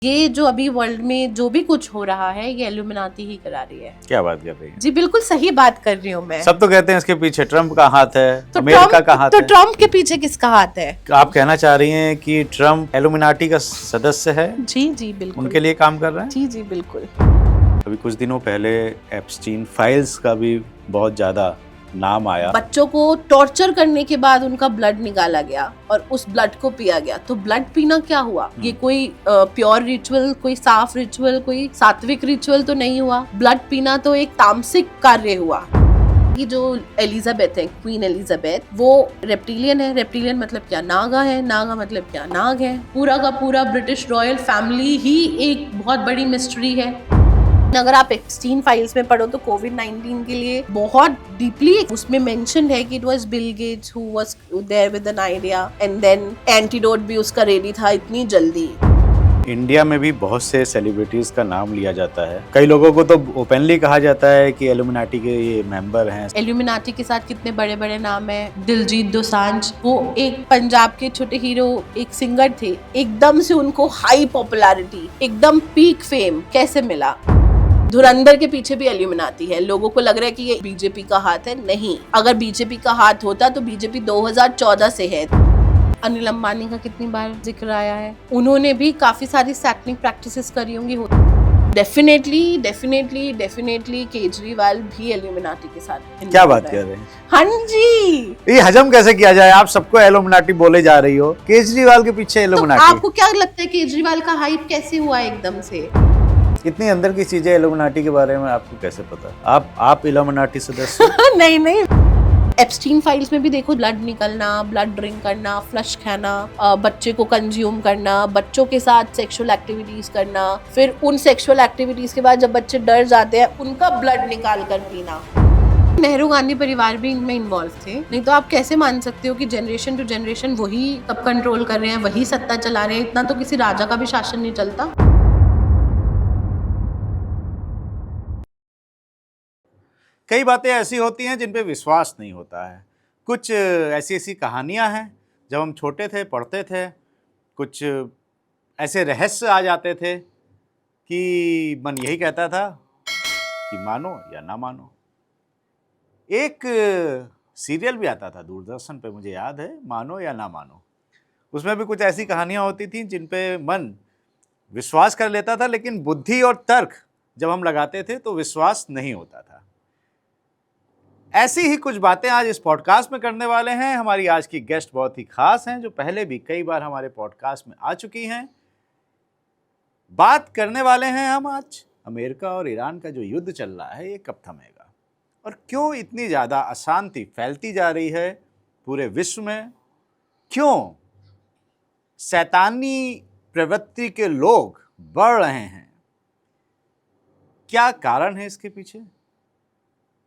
ये जो अभी वर्ल्ड में जो भी कुछ हो रहा है ये इल्यूमिनाटी ही करा रही है। क्या बात कर रही है? जी बिल्कुल सही बात कर रही हूँ मैं। सब तो कहते हैं इसके पीछे ट्रम्प का हाथ है, तो अमेरिका का हाथ है। ट्रम्प के पीछे किसका हाथ है? आप कहना चाह रही हैं कि ट्रम्प इल्यूमिनाटी का सदस्य है? जी जी बिल्कुल, उनके लिए काम कर रहे हैं। जी जी बिल्कुल। अभी कुछ दिनों पहले एप्स्टीन फाइल्स का भी बहुत ज्यादा नाम आया। बच्चों को टॉर्चर करने के बाद उनका ब्लड निकाला गया और उस ब्लड को पिया गया। तो ब्लड पीना क्या हुआ? ये कोई प्योर रिचुअल, कोई साफ रिचुअल, कोई सात्विक रिचुअल तो नहीं हुआ। ब्लड पीना तो एक तामसिक कार्य हुआ। ये जो एलिजाबेथ है, क्वीन एलिजाबेथ, वो रेप्टिलियन है। रेप्टिलियन मतलब क्या? नागा है। नागा मतलब क्या? नाग है। पूरा का पूरा ब्रिटिश रॉयल फैमिली ही एक बहुत बड़ी मिस्ट्री है। अगर आप एप्स्टीन फाइल्स में पढ़ो तो कोविड-19 के लिए बहुत डीपली उसमें मेंशन है कि it was Bill Gates who was there with an idea and then antidote भी उसका रेडी था इतनी जल्दी। इंडिया में भी बहुत से सेलिब्रिटीज का नाम लिया जाता है। कई लोगों को तो ओपनली कहा जाता है कि इल्यूमिनाटी के ये मेंबर हैं। इल्यूमिनाटी के साथ कितने बड़े बड़े नाम हैं। दिलजीत दोसांझ, वो एक पंजाब के छोटे हीरो, एक सिंगर थे। एकदम से उनको हाई पॉपुलैरिटी, एकदम पीक फेम कैसे मिला? धुरंधर के पीछे भी इल्यूमिनाटी है। लोगों को लग रहा है कि ये बीजेपी का हाथ है। नहीं, अगर बीजेपी का हाथ होता तो बीजेपी 2014 से है। अनिल अंबानी का कितनी बार जिक्र आया है। उन्होंने भी काफी सारी सैटनिक प्रैक्टिसेस करी होंगी। डेफिनेटली डेफिनेटली डेफिनेटली केजरीवाल भी इल्यूमिनाटी के साथ। क्या बात कर रहे हैं? हाँ जी, ये हजम कैसे किया जाए? आप सबको इल्यूमिनाटी बोले जा रही हो, केजरीवाल के पीछे तो इल्यूमिनाटी। आपको क्या लगता है केजरीवाल का हाइप कैसे हुआ एकदम से? इतनी अंदर की चीजें इल्यूमिनाटी के बारे में आपको कैसे पता? आप इल्यूमिनाटी सदस्य? नहीं नहीं, एप्स्टीन फाइल्स में भी देखो, ब्लड निकलना, ब्लड ड्रिंक करना, फ्लश खाना, बच्चे को कंज्यूम करना, बच्चों के साथ सेक्सुअल एक्टिविटीज करना, फिर उन सेक्सुअल एक्टिविटीज के बाद जब बच्चे डर जाते हैं उनका ब्लड निकाल कर पीना। नेहरू गांधी परिवार भी इनमें इन्वॉल्व थे। नहीं तो आप कैसे मान सकते हो कि जनरेशन टू जनरेशन वही सब कंट्रोल कर रहे हैं, वही सत्ता चला रहे हैं? इतना तो किसी राजा का भी शासन नहीं चलता। कई बातें ऐसी होती हैं जिन पे विश्वास नहीं होता है। कुछ ऐसी ऐसी कहानियां हैं, जब हम छोटे थे पढ़ते थे, कुछ ऐसे रहस्य आ जाते थे कि मन यही कहता था कि मानो या ना मानो। एक सीरियल भी आता था दूरदर्शन पे, मुझे याद है, मानो या ना मानो। उसमें भी कुछ ऐसी कहानियां होती थी जिन पे मन विश्वास कर लेता था, लेकिन बुद्धि और तर्क जब हम लगाते थे तो विश्वास नहीं होता था। ऐसी ही कुछ बातें आज इस पॉडकास्ट में करने वाले हैं। हमारी आज की गेस्ट बहुत ही खास हैं, जो पहले भी कई बार हमारे पॉडकास्ट में आ चुकी हैं। बात करने वाले हैं हम आज अमेरिका और ईरान का जो युद्ध चल रहा है, ये कब थमेगा और क्यों इतनी ज़्यादा अशांति फैलती जा रही है पूरे विश्व में? क्यों शैतानी प्रवृत्ति के लोग बढ़ रहे हैं? क्या कारण है इसके पीछे?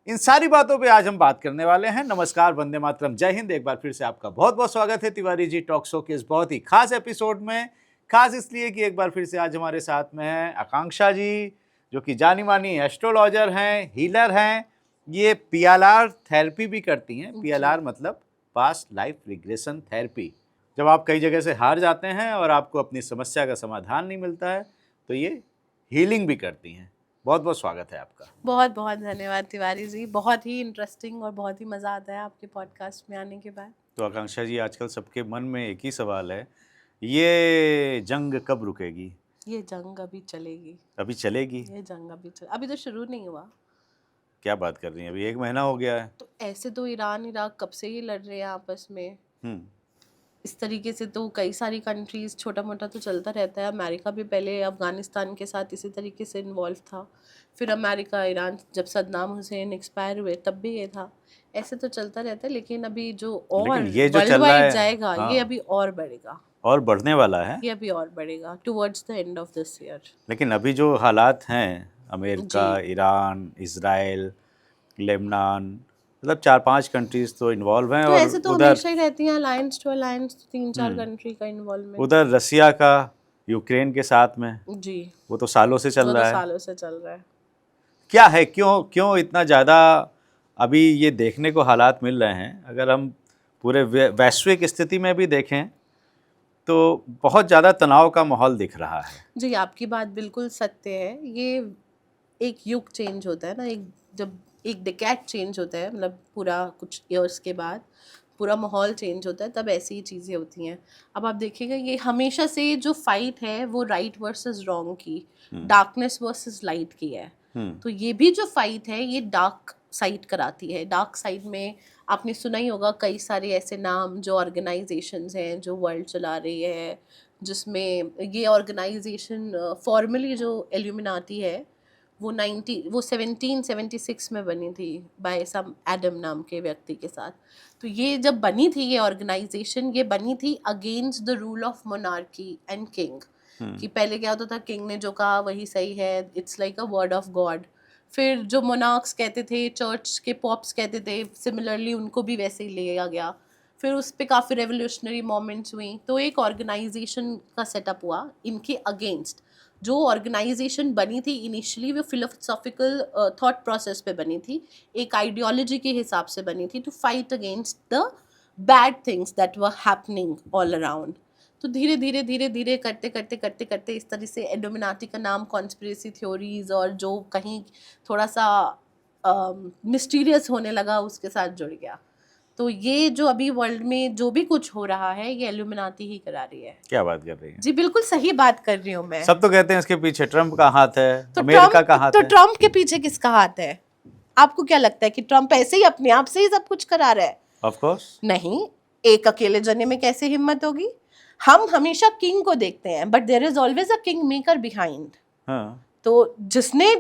इन सारी बातों पे आज हम बात करने वाले हैं। नमस्कार, वंदे मातरम, जय हिंद। एक बार फिर से आपका बहुत बहुत स्वागत है तिवारी जी टॉक शो के इस बहुत ही खास एपिसोड में। खास इसलिए कि एक बार फिर से आज हमारे साथ में हैं आकांक्षा जी, जो कि जानी मानी एस्ट्रोलॉजर हैं, हीलर हैं। ये PLR थेरेपी भी करती हैं। PLR मतलब पास्ट लाइफ रिग्रेशन थेरेपी। जब आप कई जगह से हार जाते हैं और आपको अपनी समस्या का समाधान नहीं मिलता है तो ये हीलिंग भी करती हैं। बहुत बहुत स्वागत है आपका। बहुत बहुत धन्यवाद तिवारी जी। बहुत ही इंटरेस्टिंग और बहुत ही मज़ा आता है आपके पॉडकास्ट में आने के बाद। तो आकांक्षा जी, आजकल सबके मन में एक ही सवाल है, ये जंग कब रुकेगी? ये जंग अभी चलेगी। अभी चलेगी? ये जंग अभी तो शुरू नहीं हुआ। क्या बात कर रही हैं? अभी 1 महीना हो गया है। तो ऐसे तो ईरान इराक कब से ही लड़ रहे हैं आपस में। इस तरीके से तो कई सारी कंट्रीज, छोटा मोटा तो चलता रहता है। अमेरिका भी पहले अफगानिस्तान के साथ इसी तरीके से इन्वॉल्व था। फिर अमेरिका ईरान, जब सद्दाम हुसैन एक्सपायर हुए तब भी ये था। ऐसे तो चलता रहता है, लेकिन अभी जो और वर्ल्ड वाइड जाएगा, हाँ, ये अभी और बढ़ेगा और बढ़ने वाला है। ये अभी और बढ़ेगा towards the end of this year. लेकिन अभी जो हालात हैं, अमेरिका, ईरान, इजराइल, लेबनान, मतलब 4-5 कंट्रीज तो इन्वॉल्व हैं। तो और ऐसे तो उधर हमेशा ही रहती हैं अलायंस टू अलायंस, 3-4 कंट्री का इन्वॉल्वमेंट। उधर रसिया का यूक्रेन के साथ में, जी, वो तो सालों से चल रहा है। सालों से चल रहा है। क्या है, क्यों इतना ज़्यादा अभी ये देखने को हालात मिल रहे हैं? अगर हम पूरे वैश्विक स्थिति में भी देखें तो बहुत ज़्यादा तनाव का माहौल दिख रहा है। जी, आपकी बात बिल्कुल सत्य है। ये एक युग चेंज होता है ना, एक जब एक डिकेड चेंज होता है, मतलब पूरा कुछ इयर्स के बाद पूरा माहौल चेंज होता है, तब ऐसी ही चीज़ें होती हैं। अब आप देखिएगा, ये हमेशा से जो फाइट है वो राइट वर्सेस रॉन्ग की, डार्कनेस वर्सेस लाइट की है। तो ये भी जो फाइट है ये डार्क साइड कराती है। डार्क साइड में आपने सुना ही होगा कई सारे ऐसे नाम जो ऑर्गेनाइजेशंस हैं जो वर्ल्ड चला रही है, जिसमें ये ऑर्गेनाइजेशन फॉर्मली जो इल्यूमिनाटी है वो 1776 में बनी थी बाय सम एडम नाम के व्यक्ति के साथ। तो ये जब बनी थी ये ऑर्गेनाइजेशन, ये बनी थी against the rule of monarchy and king. कि पहले क्या होता था, किंग ने जो कहा वही सही है, it's like a word of God. फिर जो मोनार्क्स कहते थे, चर्च के पॉप्स कहते थे, सिमिलरली उनको भी वैसे ही लिया गया। फिर उस पर काफ़ी रेवोल्यूशनरी मोमेंट्स हुई, तो एक ऑर्गेनाइजेशन का सेटअप हुआ इनके अगेंस्ट। जो ऑर्गेनाइजेशन बनी थी इनिशियली वो फिलोसॉफिकल थॉट प्रोसेस पे बनी थी, एक आइडियोलॉजी के हिसाब से बनी थी, to fight against the bad things that were happening all around. तो धीरे धीरे धीरे धीरे करते करते करते करते इस तरह से इल्यूमिनाटी का नाम कॉन्स्पिरेसी थ्योरीज और जो कहीं थोड़ा सा मिस्टीरियस होने लगा उसके साथ जुड़ गया। तो ये जो अभी वर्ल्ड में जो भी कुछ हो रहा है ये इल्यूमिनाटी ही करा रही है। क्या बात कर रही है? जी बिल्कुल सही बात कर रही हूँ मैं। सब तो कहते हैं इसके पीछे ट्रम्प का हाथ है, तो अमेरिका का हाथ तो है। ट्रम्प के पीछे किसका हाथ है? आपको क्या लगता है कि ट्रम्प ऐसे ही अपने आप से ही सब कुछ करा रहा है? ऑफ कोर्स नहीं, एक अकेले जने में कैसे हिम्मत होगी? हम हमेशा किंग को देखते हैं, but there is always a king maker behind. तो जिसने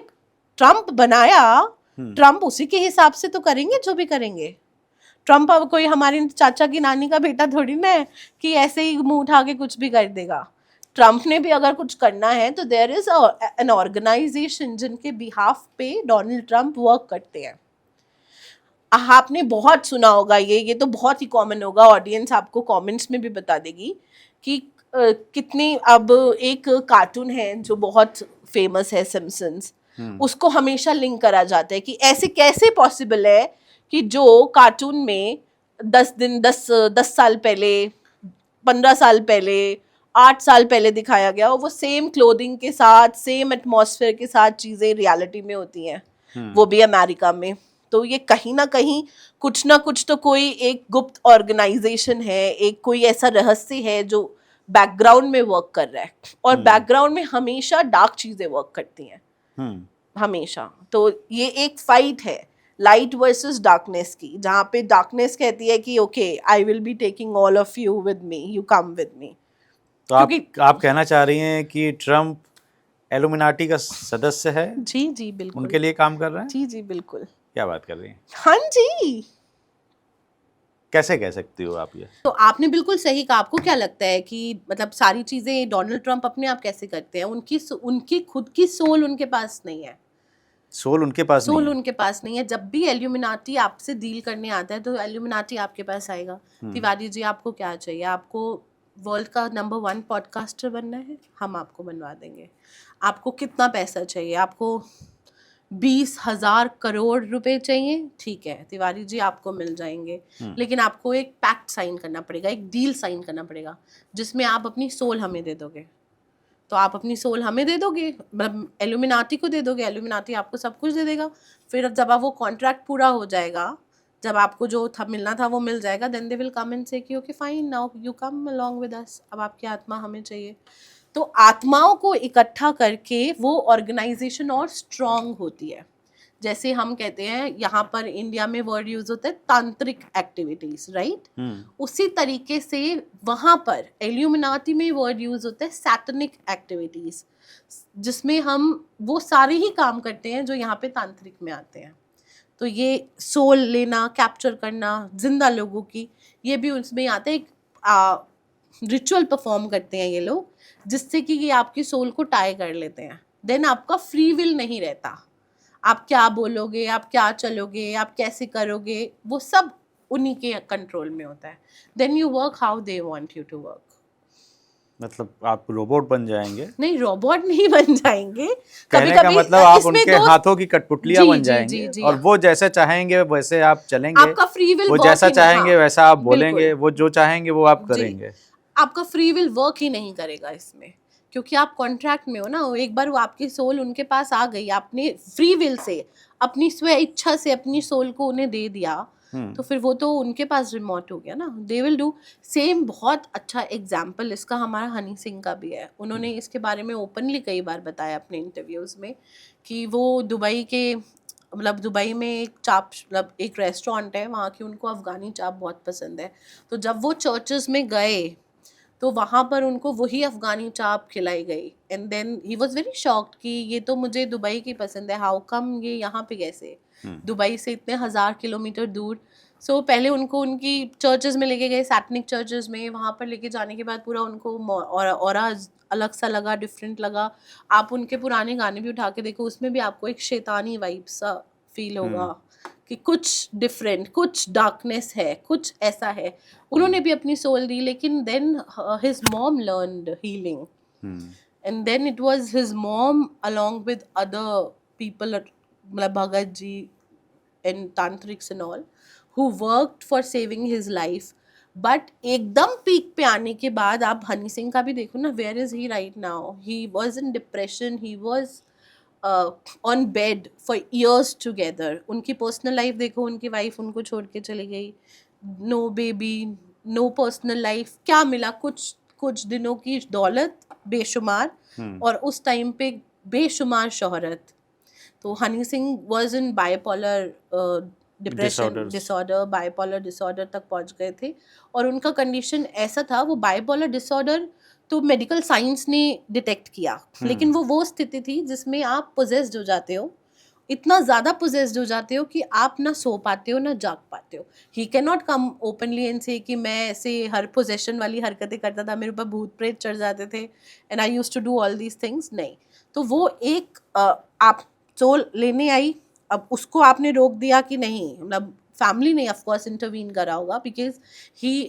ट्रम्प बनाया, ट्रम्प उसी के हिसाब से तो करेंगे जो भी करेंगे। ट्रम्प अब कोई हमारे चाचा की नानी का बेटा थोड़ी ना है कि ऐसे ही मुंह उठा के कुछ भी कर देगा। ट्रम्प ने भी अगर कुछ करना है तो देयर इज एन ऑर्गेनाइजेशन जिनके बिहाफ पे डोनाल्ड ट्रम्प वर्क करते हैं। आपने बहुत सुना होगा, ये तो बहुत ही कॉमन होगा, ऑडियंस आपको कमेंट्स में भी बता देगी कि कितनी, अब एक कार्टून है जो बहुत फेमस है, सिम्पसन्स, उसको हमेशा लिंक करा जाता है कि ऐसे कैसे पॉसिबल है कि जो कार्टून में 10 साल पहले, 15 साल पहले, 8 साल पहले दिखाया गया वो सेम क्लोथिंग के साथ, सेम एटमॉस्फेयर के साथ चीज़ें रियलिटी में होती हैं, वो भी अमेरिका में। तो ये कहीं ना कहीं कुछ ना कुछ तो कोई एक गुप्त ऑर्गेनाइजेशन है, एक कोई ऐसा रहस्य है जो बैकग्राउंड में वर्क कर रहा है, और बैकग्राउंड में हमेशा डार्क चीज़ें वर्क करती हैं हमेशा। तो ये एक फाइट है लाइट वर्सेस डार्कनेस की, जहाँ पे डार्कनेस कहती है कि okay I will be taking all of you with me, you come with me. तो आप कहना चाह रही हैं कि ट्रम्प इल्यूमिनाटी का सदस्य है? जी जी बिल्कुल, उनके लिए काम कर रहे हैं। जी जी बिल्कुल। क्या बात कर रही हैं? हाँ जी। कैसे कह सकती हो आप ये? तो आपने बिल्कुल सही कहा। आपको क्या लगता है कि मतलब सारी चीजें डोनाल्ड ट्रम्प अपने आप कैसे करते हैं? उनकी खुद की सोल उनके पास नहीं है। सोल उनके पास नहीं है। उनके पास नहीं है। जब भी एल्यूमिनाटी आपसे डील करने आता है तो एल्यूमिनाटी आपके पास आएगा। तिवारी जी आपको क्या चाहिए? आपको वर्ल्ड का नंबर 1 पॉडकास्टर बनना है, हम आपको बनवा देंगे। आपको कितना पैसा चाहिए? आपको 20,000 करोड़ रुपए चाहिए? ठीक है तिवारी जी, आपको मिल जाएंगे। लेकिन आपको एक पैक्ट साइन करना पड़ेगा, एक डील साइन करना पड़ेगा जिसमें आप अपनी सोल हमें दे दोगे। तो आप अपनी सोल हमें दे दोगे, मतलब एल्यूमिनाटी को दे दोगे, एल्यूमिनाटी आपको सब कुछ दे देगा। फिर जब आप वो कॉन्ट्रैक्ट पूरा हो जाएगा, जब आपको जो था मिलना था वो मिल जाएगा, then they will come and say कि okay fine, now you come along with us. अब आपकी आत्मा हमें चाहिए। तो आत्माओं को इकट्ठा करके वो ऑर्गेनाइजेशन और स्ट्रॉन्ग होती है। जैसे हम कहते हैं यहाँ पर इंडिया में वर्ड यूज होता है तांत्रिक एक्टिविटीज, राइट? उसी तरीके से वहाँ पर एल्यूमिनाटी में वर्ड यूज होता है सैटनिक एक्टिविटीज, जिसमें हम वो सारे ही काम करते हैं जो यहाँ पे तांत्रिक में आते हैं। तो ये सोल लेना, कैप्चर करना जिंदा लोगों की, ये भी उसमें आता है। एक रिचुअल परफॉर्म करते हैं ये लोग, जिससे कि ये आपकी सोल को टाई कर लेते हैं। देन आपका फ्री विल नहीं रहता। आप क्या बोलोगे, आप क्या चलोगे, आप कैसे करोगे, वो सब उन्हीं के कंट्रोल में होता है। Then you work how they want you to work. मतलब आप रोबोट बन जाएंगे? नहीं, रोबोट नहीं बन जाएंगे। कहने का मतलब आप उनके हाथों की कठपुतलियां बन जाएंगे और वो जैसा चाहेंगे वैसे आप चलेंगे। आपका फ्री विल, वो जैसा चाहेंगे वैसा आप बोलेंगे, वो जो चाहेंगे वो आप करेंगे। आपका फ्री विल वर्क ही नहीं करेगा इसमें, क्योंकि आप कॉन्ट्रैक्ट में हो ना। एक बार वो आपकी सोल उनके पास आ गई, आपने फ्री विल से, अपनी स्व इच्छा से अपनी सोल को उन्हें दे दिया, तो फिर वो तो उनके पास रिमोट हो गया ना। They will do same. बहुत अच्छा एग्जाम्पल इसका हमारा हनी सिंह का भी है। उन्होंने इसके बारे में ओपनली कई बार बताया अपने इंटरव्यूज़ में कि वो दुबई के, मतलब दुबई में एक चाप, मतलब एक रेस्टोरेंट है वहाँ की, उनको अफ़गानी चाप बहुत पसंद है। तो जब वो चर्चेस में गए तो वहाँ पर उनको वही अफ़गानी चाप खिलाई गई, and then he was very shocked कि ये तो मुझे दुबई की पसंद है, हाउ कम ये यहाँ पे कैसे, दुबई से इतने 1000 किलोमीटर दूर। सो पहले उनको उनकी चर्चेस में लेके गए, सैटनिक चर्चेस में। वहाँ पर लेके जाने के बाद पूरा उनको ऑरा अलग सा लगा, डिफरेंट लगा। आप उनके पुराने गाने भी उठा के देखो, उसमें भी आपको एक शैतानी वाइब सा फील होगा कि कुछ डिफरेंट, कुछ डार्कनेस है, कुछ ऐसा है। उन्होंने भी अपनी सोल दी, लेकिन then his mom learned healing, and then it was his mom along with other people, मतलब bhagat ji and tantriks and all, who worked for saving his life. But एकदम पीक पे आने के बाद आप हनी सिंह का भी देखो ना, where is he right now? He was in depression, he was on bed for years together. उनकी पर्सनल लाइफ देखो, उनकी वाइफ उनको छोड़ के चली गई, no baby, no personal life. क्या मिला? कुछ दिनों की दौलत बेशुमार, और उस टाइम पे बेशुमार शोहरत। तो Honey Singh was in bipolar depression disorder, bipolar disorder तक पहुंच गए थे। और उनका कंडीशन ऐसा था, वो बाइपोलर डिसऑर्डर तो मेडिकल साइंस ने डिटेक्ट किया, लेकिन वो स्थिति थी जिसमें आप पोजेस्ड हो जाते हो, इतना ज़्यादा पोजेस्ड हो जाते हो कि आप ना सो पाते हो ना जाग पाते हो। He can not come openly and say कि मैं ऐसे हर पोजेशन वाली हरकतें करता था, मेरे ऊपर भूत प्रेत चढ़ जाते थे and I used to do all these things. नहीं, तो वो एक आप सोल लेने आई, अब उसको आपने रोक दिया कि नहीं, मतलब फैमिली ने ऑफ कोर्स इंटरवीन करा होगा, बिकॉज ही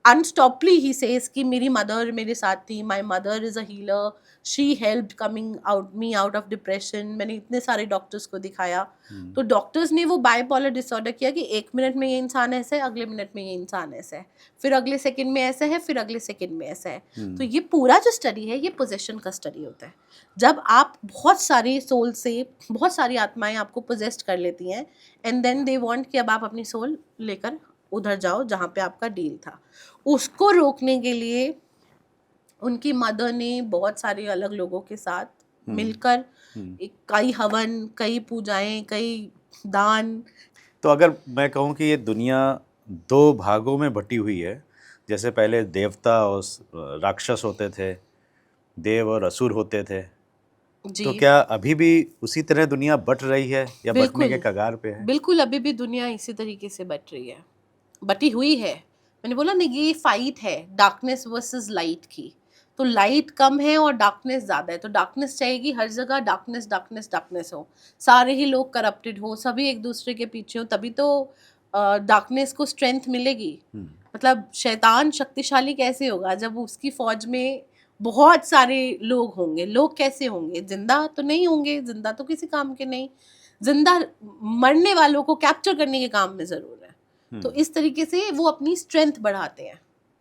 अनस्टॉपली ही सेज कि मेरी मदर मेरे साथ थी, my mother is a healer, she helped coming out me out of depression. मैंने इतने सारे डॉक्टर्स को दिखाया, तो डॉक्टर्स ने वो बाइपोलर डिसऑर्डर किया कि एक मिनट में ये इंसान ऐसा है, अगले मिनट में ये इंसान ऐसा है, फिर अगले सेकंड में ऐसा है, फिर अगले सेकंड में ऐसा है। तो ये पूरा जो स्टडी है, ये पोजेशन का स्टडी होता है। जब आप बहुत सारी सोल से, बहुत सारी आत्माएं आपको पोजेस्ट कर लेती हैं, एंड देन दे वांट कि अब आप अपनी सोल लेकर उधर जाओ जहाँ पे आपका डील था। उसको रोकने के लिए उनकी मदर ने बहुत सारे अलग लोगों के साथ मिलकर कई हवन, कई पूजाएं, कई दान। तो अगर मैं कहूँ कि ये दुनिया दो भागों में बटी हुई है, जैसे पहले देवता और राक्षस होते थे, देव और असुर होते थे, तो क्या अभी भी उसी तरह दुनिया बट रही है या बटने के कगार पे है? बिल्कुल, अभी भी दुनिया इसी तरीके से बट रही है, बटी हुई है। मैंने बोला ना, ये फाइट है डार्कनेस वर्सेस लाइट की। तो लाइट कम है और डार्कनेस ज़्यादा है, तो डार्कनेस चाहेगी हर जगह, डार्कनेस डार्कनेस डार्कनेस हो, सारे ही लोग करप्टेड हो, सभी एक दूसरे के पीछे हो, तभी तो डार्कनेस को स्ट्रेंथ मिलेगी। मतलब शैतान शक्तिशाली कैसे होगा जब उसकी फौज में बहुत सारे लोग होंगे? लोग कैसे होंगे? जिंदा तो नहीं होंगे, जिंदा तो किसी काम के नहीं, जिंदा मरने वालों को कैप्चर करने के काम में ज़रूर है। तो इस तरीके से वो अपनी स्ट्रेंथ बढ़ाते हैं।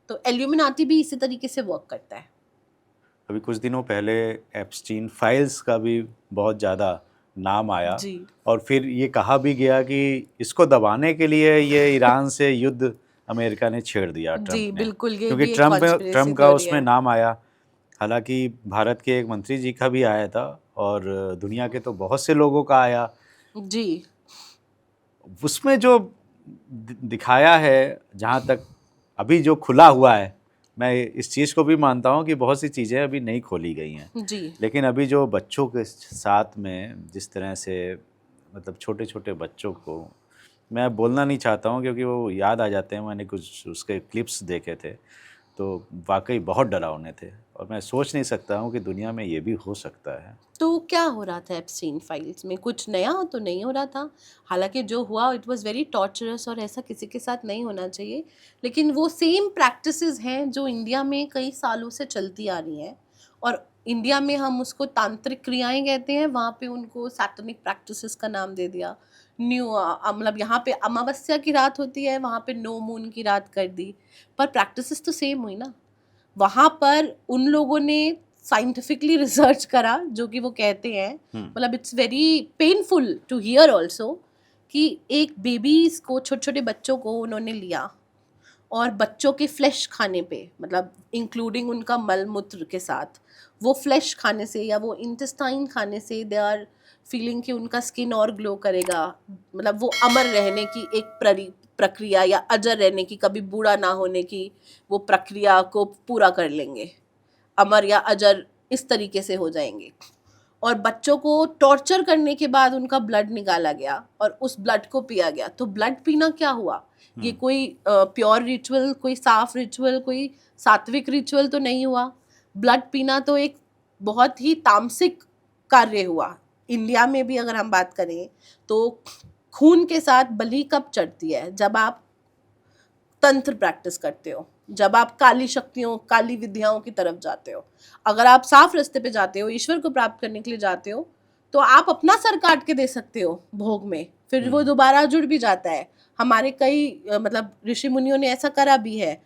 तो इल्यूमिनाटी भी इसी तरीके से वर्क करता है। अभी कुछ दिनों पहले एप्स्टीन फाइल्स का भी बहुत ज़्यादा नाम आया जी। और फिर ये कहा भी गया कि इसको दबाने के लिए ये ईरान से युद्ध अमेरिका ने छेड़ दिया, ट्रम्प जी ने, बिल्कुल, ये क्योंकि भी एक ट्रम्प conspiracy का theory उसमें है। नाम आया। हालांकि भारत के एक मंत्री जी का भी आया था और दुनिया के तो बहुत से लोगों का आया। जी उसमें जो दिखाया है, जहाँ तक अभी जो खुला हुआ है, मैं इस चीज़ को भी मानता हूँ कि बहुत सी चीज़ें अभी नहीं खोली गई हैं जी लेकिन अभी जो बच्चों के साथ में जिस तरह से, मतलब छोटे छोटे बच्चों को, मैं बोलना नहीं चाहता हूँ क्योंकि वो याद आ जाते हैं, मैंने कुछ उसके क्लिप्स देखे थे तो वाकई बहुत डरावने थे और मैं सोच नहीं सकता हूँ कि दुनिया में ये भी हो सकता है। तो क्या हो रहा था एप्स्टीन फाइल्स में? कुछ नया तो नहीं हो रहा था। हालांकि जो हुआ इट वाज वेरी टॉर्चरस और ऐसा किसी के साथ नहीं होना चाहिए, लेकिन वो सेम प्रैक्टिसेस हैं जो इंडिया में कई सालों से चलती आ रही हैं, और इंडिया में हम उसको तांत्रिक क्रियाएं कहते हैं, वहाँ पे उनको सैटनिक प्रैक्टिसेस का नाम दे दिया। मतलब यहाँ पे अमावस्या की रात होती है, वहाँ पे नो मून की रात कर दी, पर प्रैक्टिसेस तो सेम हुई ना। वहां पर उन लोगों ने साइंटिफिकली रिसर्च करा, जो कि वो कहते हैं, मतलब it's very painful to hear also, कि एक बेबीज को, छोटे छोटे बच्चों को उन्होंने लिया और बच्चों के फ्लैश खाने पे, मतलब इंक्लूडिंग उनका मल मूत्र के साथ, वो फ्लैश खाने से या वो इंटेस्टाइन खाने से दे आर फीलिंग कि उनका स्किन और ग्लो करेगा, मतलब वो अमर रहने की एक प्रक्रिया या अजर रहने की, कभी बूढ़ा ना होने की वो प्रक्रिया को पूरा कर लेंगे, अमर या अजर इस तरीके से हो जाएंगे। और बच्चों को टॉर्चर करने के बाद उनका ब्लड निकाला गया और उस ब्लड को पिया गया। तो ब्लड पीना क्या हुआ? ये कोई प्योर रिचुअल, कोई साफ रिचुअल, कोई सात्विक रिचुअल तो नहीं हुआ। ब्लड पीना तो एक बहुत ही तामसिक कार्य हुआ। इंडिया में भी अगर हम बात करें तो खून के साथ बलि कब चढ़ती है? जब आप तंत्र प्रैक्टिस करते हो, जब आप काली शक्तियों, काली विद्याओं की तरफ जाते हो। अगर आप साफ रास्ते पे जाते हो, ईश्वर को प्राप्त करने के लिए जाते हो, तो आप अपना सर काट के दे सकते हो भोग में, फिर वो दोबारा जुड़ भी जाता है। हमारे कई मतलब ऋषि मुनियों ने ऐसा करा भी है,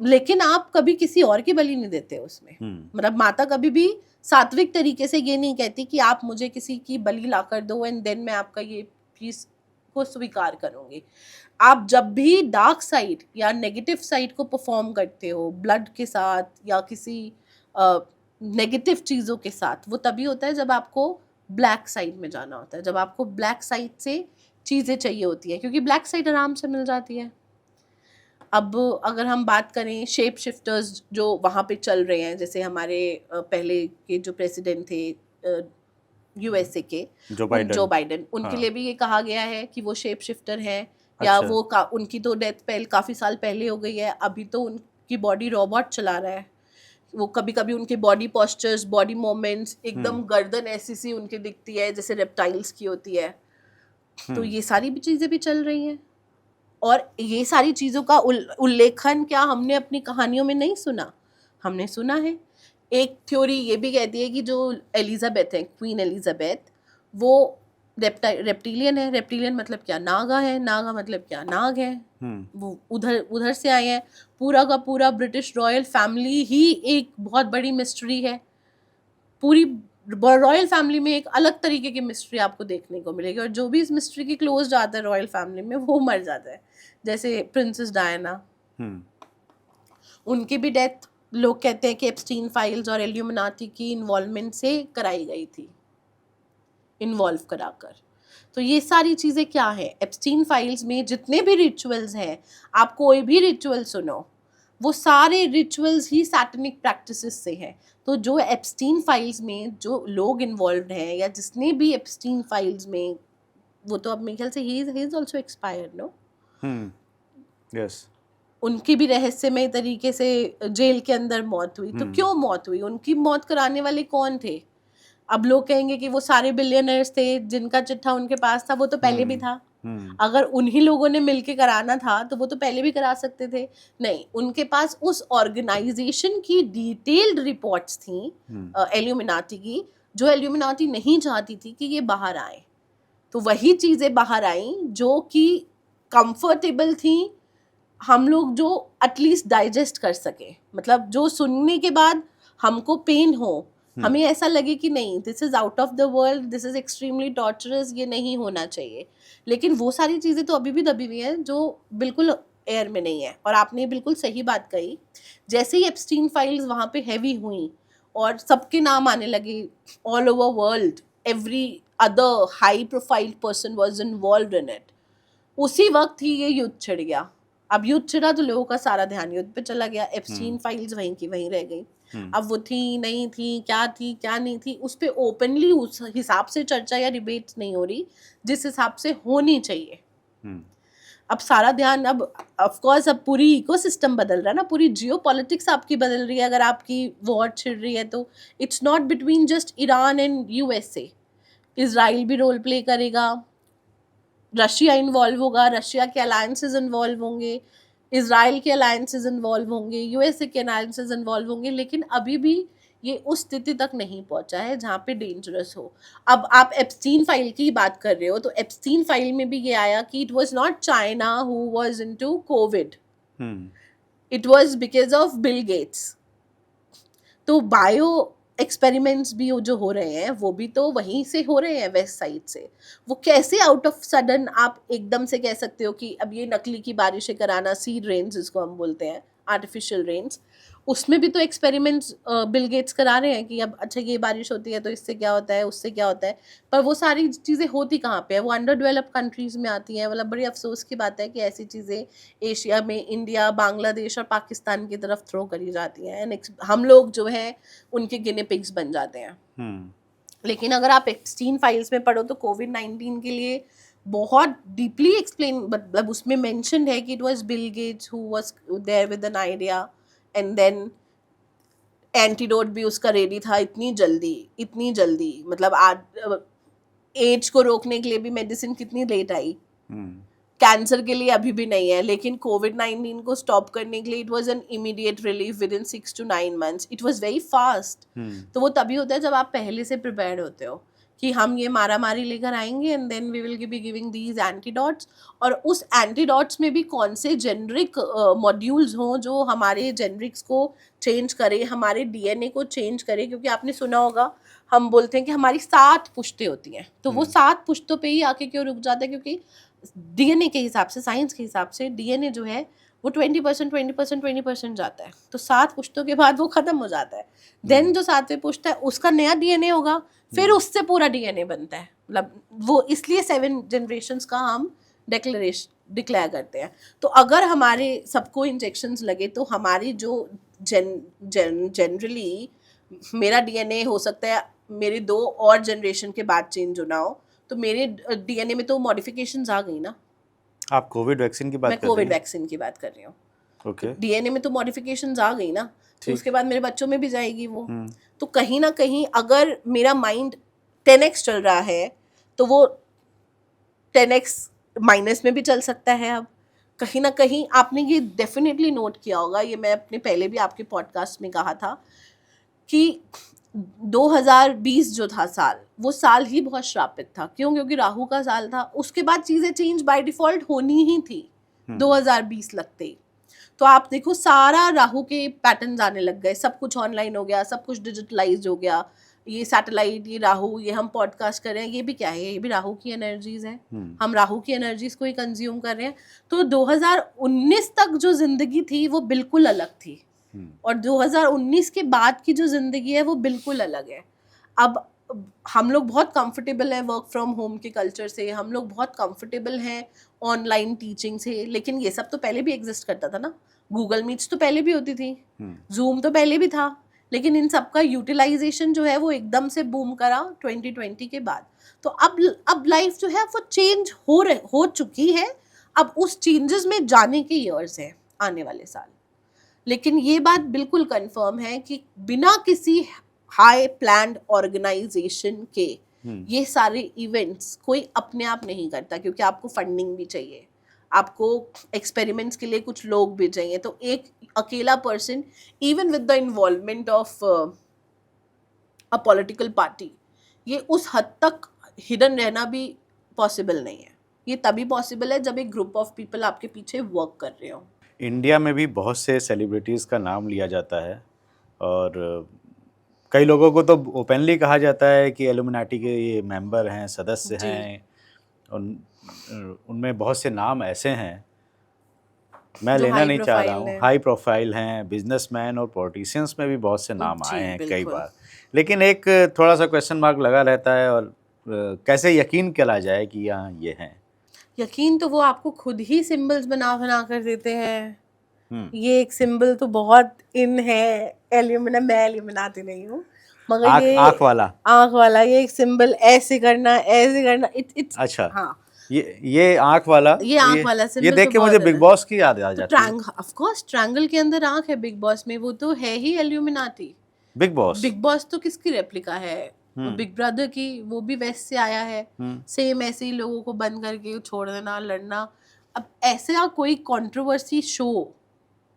लेकिन आप कभी किसी और की बलि नहीं देते उसमें। मतलब माता कभी भी सात्विक तरीके से ये नहीं कहती कि आप मुझे किसी की बलि ला कर दो एंड देन मैं आपका ये चीज को स्वीकार करूंगी। आप जब भी डार्क साइड या नेगेटिव साइड को परफॉर्म करते हो ब्लड के साथ या किसी नेगेटिव चीज़ों के साथ, वो तभी होता है जब आपको ब्लैक साइड में जाना होता है, जब आपको ब्लैक साइड से चीज़ें चाहिए होती हैं, क्योंकि ब्लैक साइड आराम से मिल जाती है। अब अगर हम बात करें शेप शिफ्टर्स जो वहाँ पे चल रहे हैं, जैसे हमारे पहले के जो प्रेसिडेंट थे यूएसए के, जो बाइडेन, उनके लिए भी ये कहा गया है कि वो शेप शिफ्टर हैं। या वो उनकी तो डेथ काफ़ी साल पहले हो गई है, अभी तो उनकी बॉडी रोबोट चला रहा है। वो कभी कभी उनके बॉडी पोस्चर्स, बॉडी मूवमेंट्स, एकदम गर्दन ऐसी सी उनकी दिखती है जैसे रेप्टाइल्स की होती है। तो ये सारी भी चीज़ें भी चल रही हैं, और ये सारी चीज़ों का उल्लेखन क्या हमने अपनी कहानियों में नहीं सुना? हमने सुना है। एक थ्योरी ये भी कहती है कि जो एलिजाबेथ है, क्वीन एलिजाबेथ, वो रेप्टिलियन है। रेप्टिलियन मतलब क्या? नागा है। नागा मतलब क्या? नाग है। वो उधर से आए हैं। पूरा का पूरा ब्रिटिश रॉयल फैमिली ही एक बहुत बड़ी मिस्ट्री है। पूरी रॉयल फैमिली में एक अलग तरीके की मिस्ट्री आपको देखने को मिलेगी, और जो भी इस मिस्ट्री की क्लोज जाता है रॉयल फैमिली में वो मर जाता है। जैसे प्रिंसेस डायना, उनकी भी डेथ लोग कहते हैं कि एप्स्टीन फाइल्स और इल्यूमिनाटी की इन्वॉल्वमेंट से कराई गई थी, इन्वॉल्व कराकर। तो ये सारी चीज़ें क्या है? एप्स्टीन फाइल्स में जितने भी रिचुअल्स हैं, आप कोई भी रिचुअल सुनो, वो सारे रिचुअल्स ही सैटनिक प्रैक्टिसेस से हैं। तो जो एप्स्टीन फाइल्स में जो लोग इन्वॉल्व हैं, या जिसने भी एप्स्टीन फाइल्स में, वो तो अब मेरे ख्याल से he is also expired, no? Yes. उनकी भी रहस्यमय तरीके से जेल के अंदर मौत हुई। तो क्यों मौत हुई? उनकी मौत कराने वाले कौन थे? अब लोग कहेंगे कि वो सारे बिलियनर्स थे जिनका चिट्ठा उनके पास था, वो तो पहले भी था। अगर उन्हीं लोगों ने मिलके कराना था तो वो तो पहले भी करा सकते थे। नहीं, उनके पास उस ऑर्गेनाइजेशन की डिटेल्ड रिपोर्ट्स थी एल्यूमिनाटी की, जो एल्यूमिनाटी नहीं चाहती थी कि ये बाहर आए। तो वही चीज़ें बाहर आई जो कि कंफर्टेबल थी, हम लोग जो एटलीस्ट डाइजेस्ट कर सके, मतलब जो सुनने के बाद हमको पेन हो, हमें ऐसा लगे कि नहीं, this is out of the world, this is extremely torturers, ये नहीं होना चाहिए। लेकिन वो सारी चीज़ें तो अभी भी दबी हुई हैं जो बिल्कुल एयर में नहीं है। और आपने बिल्कुल सही बात कही, जैसे ही एप्स्टीन फाइल्स वहाँ पे हैवी हुई और सबके नाम आने लगे all over world, every other high profile person was involve in it, उसी वक्त ही ये युद्ध छिड़ गया। अब युद्ध छिड़ा तो लोगों का सारा ध्यान युद्ध पे चला गया। एप्स्टीन फाइल्स वहीं की वहीं रह गई। अब वो थी नहीं थी, क्या थी क्या नहीं थी, उस पे ओपनली उस हिसाब से चर्चा या डिबेट नहीं हो रही जिस हिसाब से होनी चाहिए। अब सारा ध्यान, अब ऑफ कोर्स अब पूरी इकोसिस्टम बदल रहा है ना, पूरी जियोपॉलिटिक्स आपकी बदल रही है। अगर आपकी वॉर छिड़ रही है तो it's not between just Iran and USA, Israel भी रोल प्ले करेगा, रशिया इन्वॉल्व होगा, रशिया के अलायंसेस इन्वॉल्व होंगे, इजराइल के अलायंसेस इन्वॉल्व होंगे, यूएसए के अलायंसेस इन्वॉल्व होंगे। लेकिन अभी भी ये उस स्थिति तक नहीं पहुंचा है जहाँ पे डेंजरस हो। अब आप एप्स्टीन फाइल की बात कर रहे हो, तो एप्स्टीन फाइल में भी ये आया कि it was not China who was into Covid, it was because of Bill Gates. तो बायो एक्सपेरिमेंट्स भी जो हो रहे हैं वो भी तो वहीं से हो रहे हैं, वेस्ट साइड से। वो कैसे आउट ऑफ सडन आप एकदम से कह सकते हो कि अब ये नकली की बारिशें कराना, सीड रेन्स जिसको हम बोलते हैं, आर्टिफिशियल रेन्स, उसमें भी तो एक्सपेरिमेंट्स बिल गेट्स करा रहे हैं कि अब अच्छा ये बारिश होती है तो इससे क्या होता है, उससे क्या होता है। पर वो सारी चीज़ें होती कहाँ पे है, वो अंडर डेवलप्ड कंट्रीज़ में आती हैं। मतलब बड़ी अफसोस की बात है कि ऐसी चीज़ें एशिया में इंडिया, बांग्लादेश और पाकिस्तान की तरफ थ्रो करी जाती हैं, एंड हम लोग जो है उनके गिने पिग्स बन जाते हैं। लेकिन अगर आप एप्स्टीन फाइल्स में पढ़ो तो कोविड-19 के लिए बहुत डीपली एक्सप्लेन, मतलब उसमें मेंशन है कि it was Bill Gates who was there with an idea, and then antidote भी उसका रेडी था इतनी जल्दी, मतलब आज एड्स को रोकने के लिए भी मेडिसिन कितनी लेट आई, कैंसर के लिए अभी भी नहीं है, लेकिन कोविड-19 को स्टॉप करने के लिए it was an immediate relief with in 6 to 9 months, it was very fast. तो वो तभी होता है जब आप पहले से प्रिपेयर्ड होते हो कि हम ये मारामारी लेकर आएंगे and then we will be giving these antidotes, और उस एंटीडॉट्स में भी कौन से जेनरिक मॉड्यूल्स हों जो हमारे जेनरिक्स को चेंज करे, हमारे डीएनए को चेंज करे। क्योंकि आपने सुना होगा, हम बोलते हैं कि हमारी 7 पुश्तें होती हैं, तो वो 7 पुश्तों पे ही आके क्यों रुक जाता है, क्योंकि डीएनए के हिसाब से, साइंस के हिसाब से डीएनए जो है वो 20% जाता है, तो 7 पुश्तों के बाद वो खत्म हो जाता है। देन जो 7वें पुश्त है उसका नया डीएनए होगा, फिर उससे पूरा डीएनए बनता है। मतलब वो इसलिए 7 जनरेशंस का हम डिक्लेयर करते हैं। तो अगर हमारे सबको इंजेक्शंस लगे तो हमारी जो जनरली मेरा डीएनए हो सकता है मेरे 2 और जनरेशन के बाद चेंज होना हो, तो मेरे डीएनए में तो मॉडिफिकेशंस आ गई ना। आप कोविड वैक्सीन की बात कर रही हैं? मैं कोविड वैक्सीन की बात कर रही हूँ। ओके। डीएनए में तो मॉडिफिकेशंस आ गई ना, तो उसके बाद मेरे बच्चों में भी जाएगी वो। तो कहीं ना कहीं अगर मेरा माइंड 10x चल रहा है तो वो 10x माइनस में भी चल सकता है। अब कहीं ना कहीं आपने ये डेफिनेटली नोट किया होगा, ये मैं अपने पहले भी आपके पॉडकास्ट में कहा था कि 2020 जो था साल, वो साल ही बहुत श्रापित था। क्यों? क्योंकि राहु का साल था। उसके बाद चीज़ें चेंज बाय डिफ़ॉल्ट होनी ही थी 2020 लगते ही। तो आप देखो सारा राहु के पैटर्न्स आने लग गए, सब कुछ ऑनलाइन हो गया, सब कुछ डिजिटलाइज हो गया। ये सैटेलाइट, ये राहु, ये हम पॉडकास्ट कर रहे हैं, ये भी क्या है? ये भी राहु की एनर्जीज हैं। हम राहु की एनर्जीज को ही कंज्यूम कर रहे हैं। तो 2019 तक जो जिंदगी थी वो बिल्कुल अलग थी, और 2019 के बाद की जो ज़िंदगी है वो बिल्कुल अलग है। अब हम लोग बहुत कंफर्टेबल हैं वर्क फ्रॉम होम के कल्चर से, हम लोग बहुत कंफर्टेबल हैं ऑनलाइन टीचिंग से, लेकिन ये सब तो पहले भी एग्जिस्ट करता था ना। गूगल मीट्स तो पहले भी होती थी, जूम तो पहले भी था, लेकिन इन सब का यूटिलाइजेशन जो है वो एकदम से बूम करा 2020 के बाद। तो अब लाइफ जो है वो चेंज हो चुकी है। अब उस चेंजेस में जाने के ईयर्स हैं आने वाले साल। लेकिन ये बात बिल्कुल कंफर्म है कि बिना किसी हाई प्लान्ड ऑर्गेनाइजेशन के ये सारे इवेंट्स कोई अपने आप नहीं करता, क्योंकि आपको फंडिंग भी चाहिए, आपको एक्सपेरिमेंट्स के लिए कुछ लोग भी चाहिए। तो एक अकेला person, even with the involvement of a political party, ये उस हद तक हिडन रहना भी पॉसिबल नहीं है। ये तभी पॉसिबल है जब एक ग्रुप ऑफ पीपल आपके पीछे वर्क कर रहे हो। इंडिया में भी बहुत से सेलिब्रिटीज़ का नाम लिया जाता है, और कई लोगों को तो ओपनली कहा जाता है कि इल्यूमिनाटी के ये मेंबर हैं, सदस्य हैं। उनमें बहुत से नाम ऐसे हैं, मैं लेना नहीं चाह रहा हूँ, हाई प्रोफाइल हैं, बिजनेसमैन और पॉलिटिशियंस में भी बहुत से नाम आए हैं कई बार। लेकिन एक थोड़ा सा क्वेश्चन मार्क लगा रहता है, और कैसे यकीन करा जाए कि यहाँ ये हैं? यकीन तो वो आपको खुद ही सिंबल्स बना कर देते हैं। ये एक सिंबल तो बहुत इन है, मैं एल्यूमिनाती नहीं हूँ, मगर ये आँख वाला ये एक सिंबल, ऐसे करना इट्स अच्छा। हाँ, ये आँख वाला सिंबल, ये देख के मुझे बिग बॉस की याद आ जाती है। ऑफ कोर्स ट्रायंगल के अंदर आँख है बिग बॉस में, वो तो है ही एल्यूमिनाटी। बिग बॉस तो किसकी रेप्लिका है? बिग ब्रदर की, वो भी वेस्ट से आया है। सेम ऐसे ही लोगों को बंद करके छोड़ देना, लड़ना। अब ऐसा कोई कंट्रोवर्सी शो,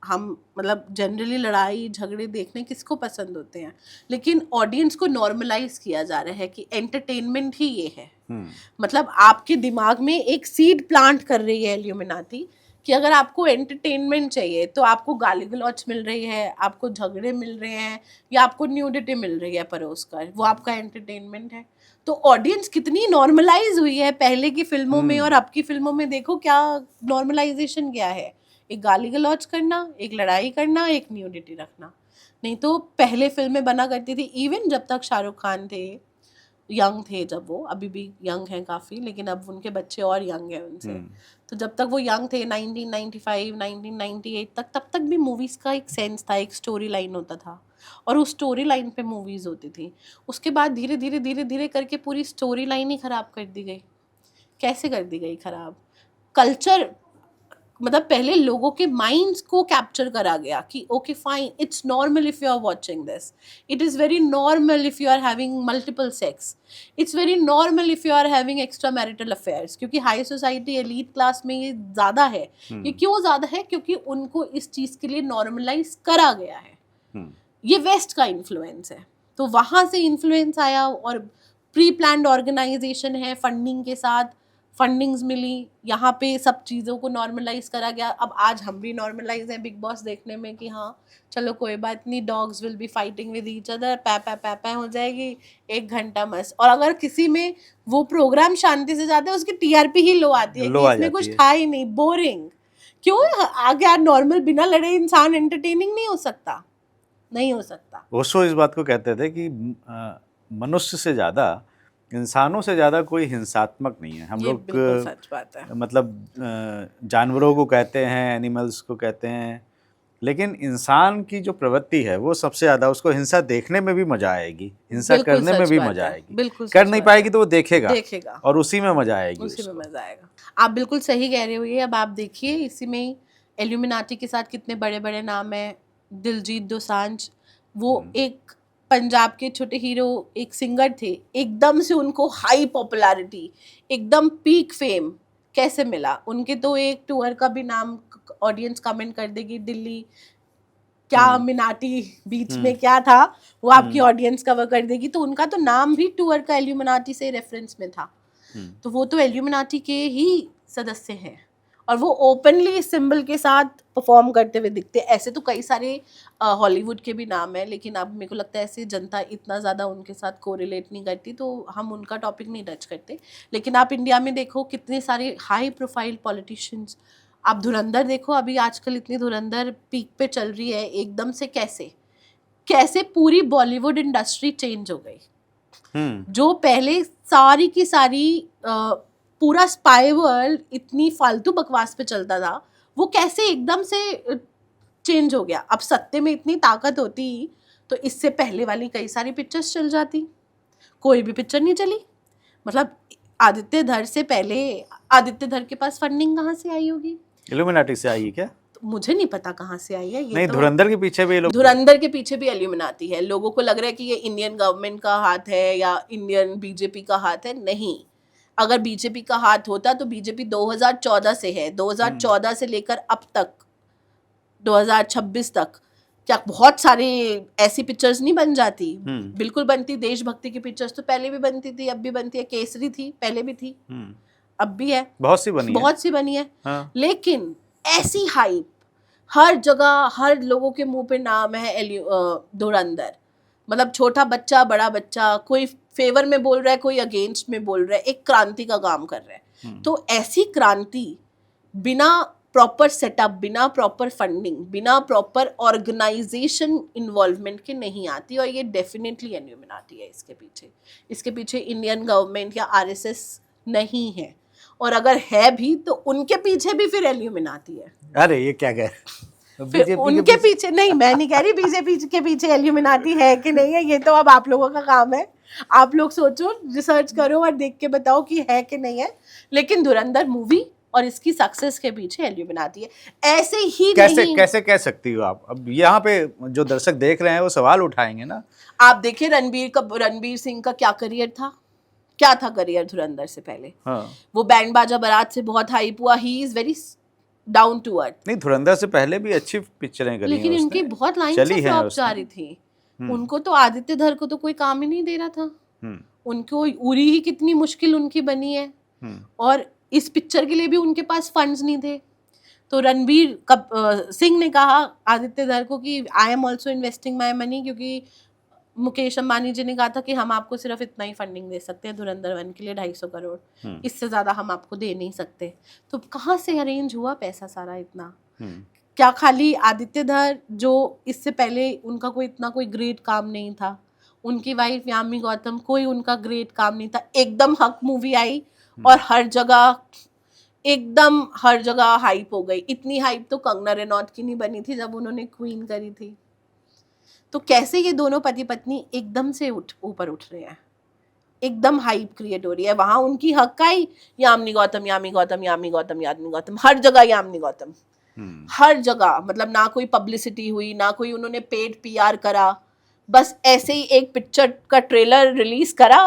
हम मतलब जनरली लड़ाई झगड़े देखने किसको पसंद होते हैं, लेकिन ऑडियंस को नॉर्मलाइज किया जा रहा है कि एंटरटेनमेंट ही ये है। मतलब आपके दिमाग में एक सीड प्लांट कर रही है इल्यूमिनाटी कि अगर आपको एंटरटेनमेंट चाहिए तो आपको गाली गलौच मिल रही है, आपको झगड़े मिल रहे हैं, या आपको न्यूडिटी मिल रही है परोस कर, वो आपका एंटरटेनमेंट है। तो ऑडियंस कितनी नॉर्मलाइज हुई है पहले की फिल्मों में और अब की फिल्मों में, देखो क्या नॉर्मलाइजेशन क्या है, एक गाली गलौच करना, एक लड़ाई करना, एक न्यूडिटी रखना। नहीं तो पहले फिल्में बना करती थी, इवन जब तक शाहरुख खान थे, यंग थे जब वो, अभी भी यंग हैं काफ़ी, लेकिन अब उनके बच्चे और यंग हैं उनसे। तो जब तक वो यंग थे 1995 1998 तक, तब तक भी मूवीज़ का एक सेंस था, एक स्टोरी लाइन होता था और उस स्टोरी लाइन पे मूवीज़ होती थी। उसके बाद धीरे धीरे धीरे धीरे करके पूरी स्टोरी लाइन ही ख़राब कर दी गई। कैसे कर दी गई ख़राब? कल्चर, मतलब पहले लोगों के माइंड्स को कैप्चर करा गया कि okay fine, it's normal if you are watching this, it is very normal if you are having multiple sex, it's very normal if you are having extra marital affairs. क्योंकि high society elite class में ये ज़्यादा है। ये क्यों ज़्यादा है? क्योंकि उनको इस चीज़ के लिए नॉर्मलाइज करा गया है। ये वेस्ट का इन्फ्लुएंस है, तो वहाँ से इन्फ्लुएंस आया और प्री प्लान्ड ऑर्गेनाइजेशन है, फंडिंग के साथ फंडिंग्स मिली, यहाँ पे सब चीज़ों को नॉर्मलाइज करा गया। अब आज हम भी नॉर्मलाइज हैं बिग बॉस देखने में कि हाँ चलो कोई बात नहीं, dogs will be fighting with each other, पै हो जाएगी 1 घंटा मस्त। और अगर किसी में वो प्रोग्राम शांति से जाता है उसकी टीआरपी ही लो आती है, कि इसमें कुछ था ही नहीं, बोरिंग। क्यों? आगे यार नॉर्मल बिना लड़े इंसान एंटरटेनिंग नहीं हो सकता, नहीं हो सकता। ओशो इस बात को कहते थे कि मनुष्य से ज़्यादा, इंसानों से ज़्यादा कोई हिंसात्मक नहीं है। हम लोग सच बात है। मतलब जानवरों को कहते हैं, एनिमल्स को कहते हैं, लेकिन इंसान की जो प्रवृत्ति है वो सबसे ज़्यादा, उसको हिंसा देखने में भी मज़ा आएगी, हिंसा करने में भी मज़ा आएगी। बिल्कुल कर नहीं पाएगी तो वो देखेगा और उसी में मज़ा आएगी, उसी में मज़ा आएगा। आप बिल्कुल सही कह रहे हो। ये अब आप देखिए, इसी में एल्यूमिनाटी के साथ कितने बड़े बड़े नाम हैं। दिलजीत दोसांझ, वो एक पंजाब के छोटे हीरो, एक सिंगर थे, एकदम से उनको हाई पॉपुलैरिटी, एकदम पीक फेम कैसे मिला? उनके तो एक टूर का भी नाम ऑडियंस कमेंट कर देगी, दिल्ली क्या मिनाटी बीच में क्या था, वो आपकी ऑडियंस कवर कर देगी। तो उनका तो नाम भी टूर का एल्यूमिनाटी से रेफरेंस में था। तो वो तो एल्यूमिनाटी के ही सदस्य हैं और वो ओपनली इस सिंबल के साथ परफॉर्म करते हुए दिखते हैं। ऐसे तो कई सारे हॉलीवुड के भी नाम हैं, लेकिन अब मेरे को लगता है ऐसे जनता इतना ज़्यादा उनके साथ कोरिलेट नहीं करती, तो हम उनका टॉपिक नहीं टच करते। लेकिन आप इंडिया में देखो कितने सारे हाई प्रोफाइल पॉलिटिशियंस, आप धुरंधर देखो, अभी आजकल इतनी धुरंधर पीक पे चल रही है, एकदम से कैसे पूरी बॉलीवुड इंडस्ट्री चेंज हो गई। जो पहले सारी की सारी पूरा स्पाई वर्ल्ड इतनी फालतू बकवास पे चलता था, वो कैसे एकदम से चेंज हो गया। अब सत्ते में इतनी ताकत होती तो इससे पहले वाली कई सारी पिक्चर्स चल जाती, कोई भी पिक्चर नहीं चली। मतलब आदित्य धर से पहले, आदित्य धर के पास फंडिंग कहाँ से आई होगी? इल्यूमिनाटी से आई है क्या? तो मुझे नहीं पता कहाँ से आई है ये। नहीं, तो धुरंधर के पीछे भी लोग, धुरंधर के पीछे भी इल्यूमिनाटी है। लोगों को लग रहा है कि ये इंडियन गवर्नमेंट का हाथ है या इंडियन बीजेपी का हाथ है। नहीं, अगर बीजेपी का हाथ होता तो बीजेपी 2014 से है, 2014 से लेकर अब तक 2026 तक क्या बहुत सारे ऐसी पिक्चर्स नहीं बन जाती? बिल्कुल बनती। देशभक्ति की पिक्चर्स तो पहले भी बनती थी, अब भी बनती है। केसरी थी, पहले भी थी, अब भी है, बहुत सी बनी है। हाँ। लेकिन ऐसी हाइप हर जगह, हर लोगों के मुंह पे नाम है धुरंधर। मतलब छोटा बच्चा, बड़ा बच्चा, कोई फेवर में बोल रहा है, कोई अगेंस्ट में बोल रहा है, एक क्रांति का काम कर रहा है। तो ऐसी क्रांति बिना प्रॉपर सेटअप, बिना प्रॉपर फंडिंग, बिना प्रॉपर ऑर्गेनाइजेशन इन्वॉल्वमेंट के नहीं आती। और ये डेफिनेटली इल्यूमिनाटी है इसके पीछे इंडियन गवर्नमेंट या आरएसएस नहीं है। और अगर है भी तो उनके पीछे भी फिर इल्यूमिनाटी है। अरे ये क्या कह रहे? उनके पीछे नहीं, मैं नहीं कह रही बीजेपी के पीछे इल्यूमिनाटी है कि नहीं है, ये तो अब आप लोगों का काम है। आप लोग सोचो, रिसर्च करो और देख के बताओ कि है कि नहीं है। लेकिन धुरंधर मूवी और इसकी सक्सेस के पीछे इल्यूमिनाटी है। ऐसे ही कैसे कह सकती हो आप? अब यहाँ पे जो दर्शक देख रहे हैं वो सवाल उठाएंगे ना। आप देखिए रणबीर सिंह का क्या करियर था, क्या था करियर धुरंधर से पहले। हाँ। वो बैंड बाजा बारात से बहुत हाइप हुआ। He is very down to earth. नहीं, धुरंधर से पहले भी अच्छी पिक्चरें करी, लेकिन इनकी बहुत लाइन से फ्लॉप जा रही थी। उनको तो आदित्य धर को तो कोई काम ही नहीं दे रहा था। उनको उरी ही कितनी मुश्किल उनकी बनी है, और इस पिक्चर के लिए भी उनके पास फंड्स नहीं थे। तो रणबीर सिंह ने कहा आदित्य धर को कि I am also investing my money, क्योंकि मुकेश अंबानी जी ने कहा था कि हम आपको सिर्फ इतना ही फंडिंग दे सकते हैं धुरंधर 1 के लिए 250 करोड़, इससे ज़्यादा हम आपको दे नहीं सकते। तो कहाँ से अरेंज हुआ पैसा सारा इतना? क्या खाली आदित्य धर, जो इससे पहले उनका कोई इतना कोई ग्रेट काम नहीं था, उनकी वाइफ यामी गौतम, कोई उनका ग्रेट काम नहीं था, एकदम हक मूवी आई और हर जगह हाइप हो गई। इतनी हाइप तो कंगना रनौत की नहीं बनी थी जब उन्होंने क्वीन करी थी। तो कैसे ये दोनों पति पत्नी एकदम से ऊपर उठ रहे हैं, एकदम हाइप क्रिएट हो रही है। वहां उनकी हक आई, यामिनी गौतम, हर जगह यामिनी गौतम, हर जगह। मतलब ना कोई पब्लिसिटी हुई, ना कोई उन्होंने पेड पीआर करा, बस ऐसे ही एक पिक्चर का ट्रेलर रिलीज करा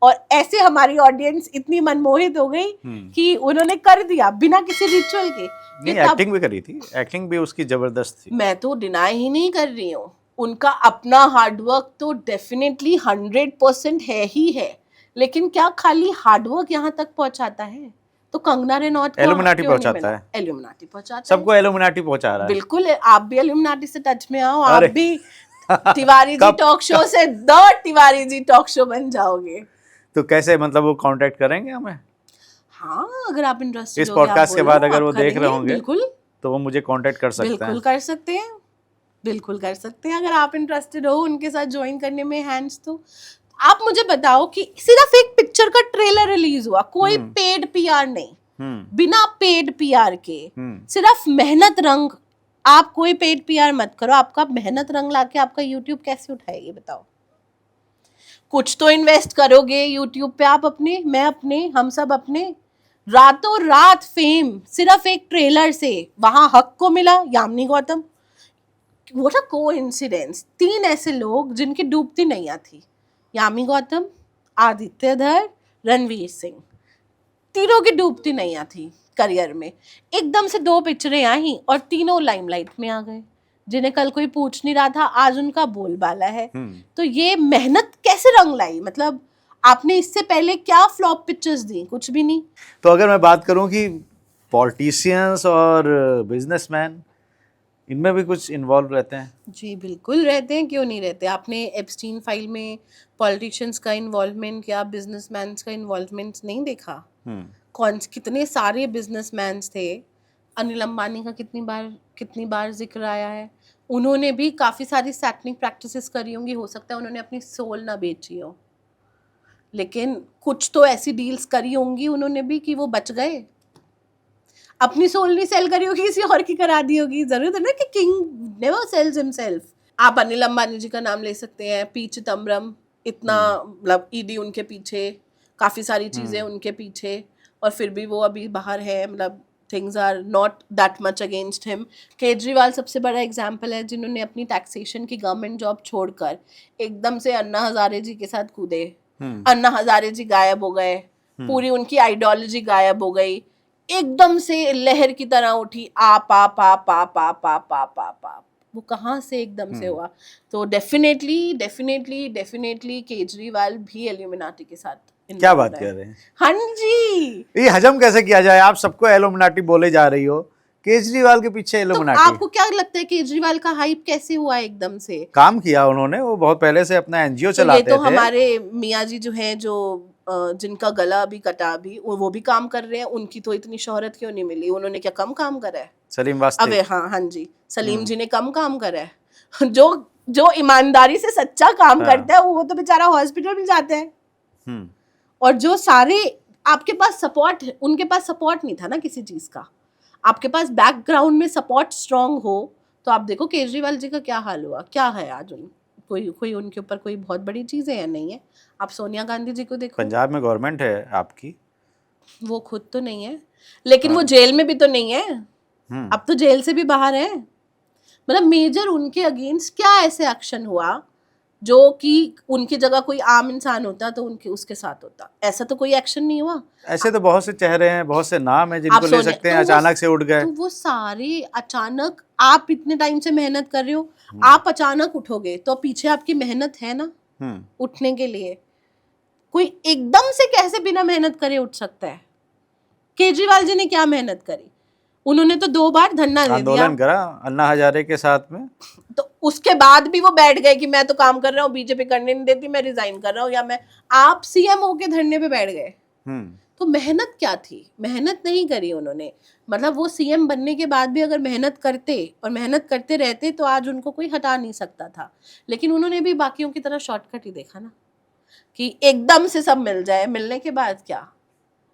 और ऐसे हमारी ऑडियंस इतनी मनमोहित हो गई कि उन्होंने कर दिया बिना किसी रिचुअल के। नहीं, एक्टिंग भी करी थी, एक्टिंग भी उसकी जबरदस्त थी। मैं तो डिनाई ही नहीं कर रही हूँ, उनका अपना हार्डवर्क तो डेफिनेटली 100% है ही है, लेकिन क्या खाली हार्डवर्क यहाँ तक पहुँचाता है? तो कंगना रनौत को एलुमिनाटी पहुंचाता है, एलुमिनाटी पहुंचाता सबको एलुमिनाटी पहुंचा रहा है। बिल्कुल, आप भी एलुमिनाटी से टच में आओ, आप भी तिवारी जी टॉक शो से the Tiwari ji talk show बन जाओगे। तो कैसे, मतलब वो कांटेक्ट करेंगे हमें? हाँ, अगर आप इंटरेस्टेड इस पॉडकास्ट के बाद अगर वो देख रहे होंगे बिल्कुल, तो वो मुझे कांटेक्ट कर सकते हैं। बिल्कुल कर सकते हैं, बिल्कुल कर सकते हैं। अगर आप इंटरेस्टेड हो उनके साथ ज्वाइन करने में हैंड्स, तो आप मुझे बताओ कि सिर्फ एक पिक्चर का ट्रेलर रिलीज हुआ, कोई पेड पीआर नहीं, बिना पेड पीआर के, सिर्फ मेहनत रंग। आप कोई पेड पीआर मत करो, आपका मेहनत रंग लाके आपका यूट्यूब कैसे उठाएगी बताओ? कुछ तो इन्वेस्ट करोगे यूट्यूब पे आप अपने, मैं अपने, हम सब अपने। रातों रात फेम सिर्फ एक ट्रेलर से, वहां हक को मिला Yamini Gautam. What a coincidence, 3 ऐसे लोग जिनकी डूबती नैया थी, यामिनी गौतम, आदित्य धर, रणवीर सिंह, तीनों की डूबती नैया थी करियर में। एकदम से 2 पिक्चरें आई और तीनों लाइमलाइट में आ गए, जिन्हें कल कोई पूछ नहीं रहा था, आज उनका बोलबाला है। तो ये मेहनत कैसे रंग लाई? मतलब आपने इससे पहले क्या फ्लॉप पिक्चर्स दी? कुछ भी नहीं। तो अगर मैं बात करूं कि पॉलिटिशियंस और बिजनेसमैन, इनमें भी कुछ इन्वॉल्व रहते हैं? जी बिल्कुल रहते हैं, क्यों नहीं रहते? आपने एप्स्टीन फाइल में पॉलिटिशियंस का इन्वॉल्वमेंट या बिजनेसमैन का इन्वॉल्वमेंट नहीं देखा? कितने सारे बिजनेसमैन थे, अनिल अंबानी का कितनी बार जिक्र आया है। उन्होंने भी काफ़ी सारी सैटनिक प्रैक्टिसेस करी होंगी, हो सकता है उन्होंने अपनी सोल ना बेची हो, लेकिन कुछ तो ऐसी डील्स करी होंगी उन्होंने भी कि वो बच गए। अपनी सोल नहीं सेल करी होगी, किसी और की करा दी होगी। जरूरत है ना कि किंग नेवर सेल्स हिमसेल्फ। आप अनिल अंबानी जी का नाम ले सकते हैं, पी चिदम्बरम, इतना मतलब ईडी उनके पीछे, काफ़ी सारी चीज़ें उनके पीछे, और फिर भी वो अभी बाहर है। मतलब things are not that much against him. Kejriwal सबसे बड़ा एग्जाम्पल है, जिन्होंने अपनी टैक्सेशन की गवर्नमेंट जॉब छोड़कर एकदम से अन्ना हजारे जी के साथ कूदे। अन्ना हजारे जी गायब हो गए, पूरी उनकी आइडियोलॉजी गायब हो गई, एकदम से लहर की तरह उठी, आप वो कहाँ से एकदम से हुआ? तो डेफिनेटली केजरीवाल भी एल्यूमिनाटी के साथ। क्या बात कर रहे हैं? हाँ जी, ये हजम कैसे किया जाए? आप सबको एल्यूमिनाटी बोले जा रही हो, केजरीवाल के पीछे एल्यूमिनाटी। तो आपको क्या लगता है केजरीवाल का हाइप कैसे हुआ एकदम से? काम किया उन्होंने, वो बहुत पहले से अपना एनजीओ चलाते थे। ये तो हमारे मियाँ जी जो हैं, जो जिनका गला अभी कटा, अभी वो भी काम कर रहे हैं। उनकी तो इतनी शोहरत क्यों नहीं मिली? उन्होंने क्या कम काम करा है? सलीम वास्ते। अबे हाँ जी, सलीम जी ने कम काम करा है। जो ईमानदारी से सच्चा काम करता है वो तो बेचारा हॉस्पिटल में जाता है। और जो सारे आपके पास सपोर्ट, उनके पास सपोर्ट नहीं था ना किसी चीज का। आपके पास बैकग्राउंड में सपोर्ट स्ट्रांग हो तो आप देखो केजरीवाल जी का क्या हाल हुआ, क्या है आज। कोई उनके ऊपर कोई बहुत बड़ी चीजें हैं नहीं है। आप सोनिया गांधी जी को देखो, पंजाब में गवर्नमेंट है आपकी, वो खुद तो नहीं है, लेकिन वो जेल में भी तो नहीं है। अब तो जेल से भी बाहर है। मतलब मेजर उनके अगेंस्ट क्या ऐसे एक्शन हुआ जो कि उनकी जगह कोई आम इंसान होता तो उसके साथ होता? ऐसा तो कोई एक्शन नहीं हुआ। ऐसे तो बहुत से चेहरे हैं, बहुत से नाम हैं जिनको ले सकते हैं, अचानक से उठ गए। तो वो सारे अचानक, आप इतने टाइम से मेहनत कर रहे हो, आप अचानक उठोगे तो पीछे आपकी मेहनत है ना उठने के लिए। कोई एकदम से कैसे बिना मेहनत करे उठ सकता है? केजरीवाल जी ने क्या मेहनत करी? उन्होंने तो 2 बार धरना दे दिया, आंदोलन करा अन्ना हजारे के साथ में। तो उसके बाद भी वो बैठ गए कि मैं तो काम कर रहा हूँ, बीजेपी करने नहीं देती, मैं रिजाइन कर रहा हूँ, या मैं, आप सीएम होके धरने पे बैठ गए। तो मेहनत क्या थी? मेहनत नहीं करी उन्होंने। मतलब वो सीएम बनने के बाद भी अगर मेहनत करते और मेहनत करते रहते तो आज उनको कोई हटा नहीं सकता था। लेकिन उन्होंने भी बाकियों की तरह शॉर्टकट ही देखा ना, कि एकदम से सब मिल जाए, मिलने के बाद क्या,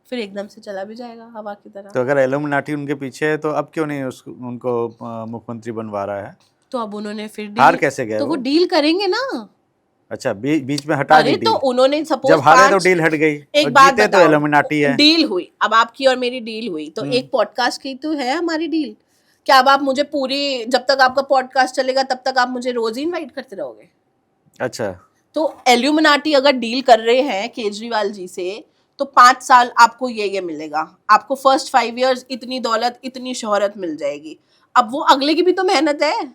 फिर एकदम से चला भी जाएगा हवा की तरह। तो अगर इल्यूमिनाटी उनके पीछे है तो अब क्यों नहीं उनको मुख्यमंत्री बनवा रहा है? तो अब उन्होंने फिर हार कैसे गए तो वो वो? डील करेंगे ना। अच्छा, बीच में हटा दी अरे तो डील। उन्होंने सपोज जब हारे तो डील हट गई, एक और बात जीते तो बताओ, इल्यूमिनाटी है। डील हुई, अब आपकी और मेरी डील हुई, तो एक पॉडकास्ट की तो है हमारी डील। क्या अब आप मुझे पूरी, जब तक आपका पॉडकास्ट चलेगा तब तक आप मुझे रोज ही इनवाइट करते रहोगे? अच्छा, तो इल्यूमिनाटी अगर डील कर रहे हैं केजरीवाल जी से, तो 5 साल आपको ये मिलेगा, आपको फर्स्ट 5 इयर्स इतनी दौलत इतनी शोहरत मिल जाएगी। अब वो अगले की भी तो मेहनत है।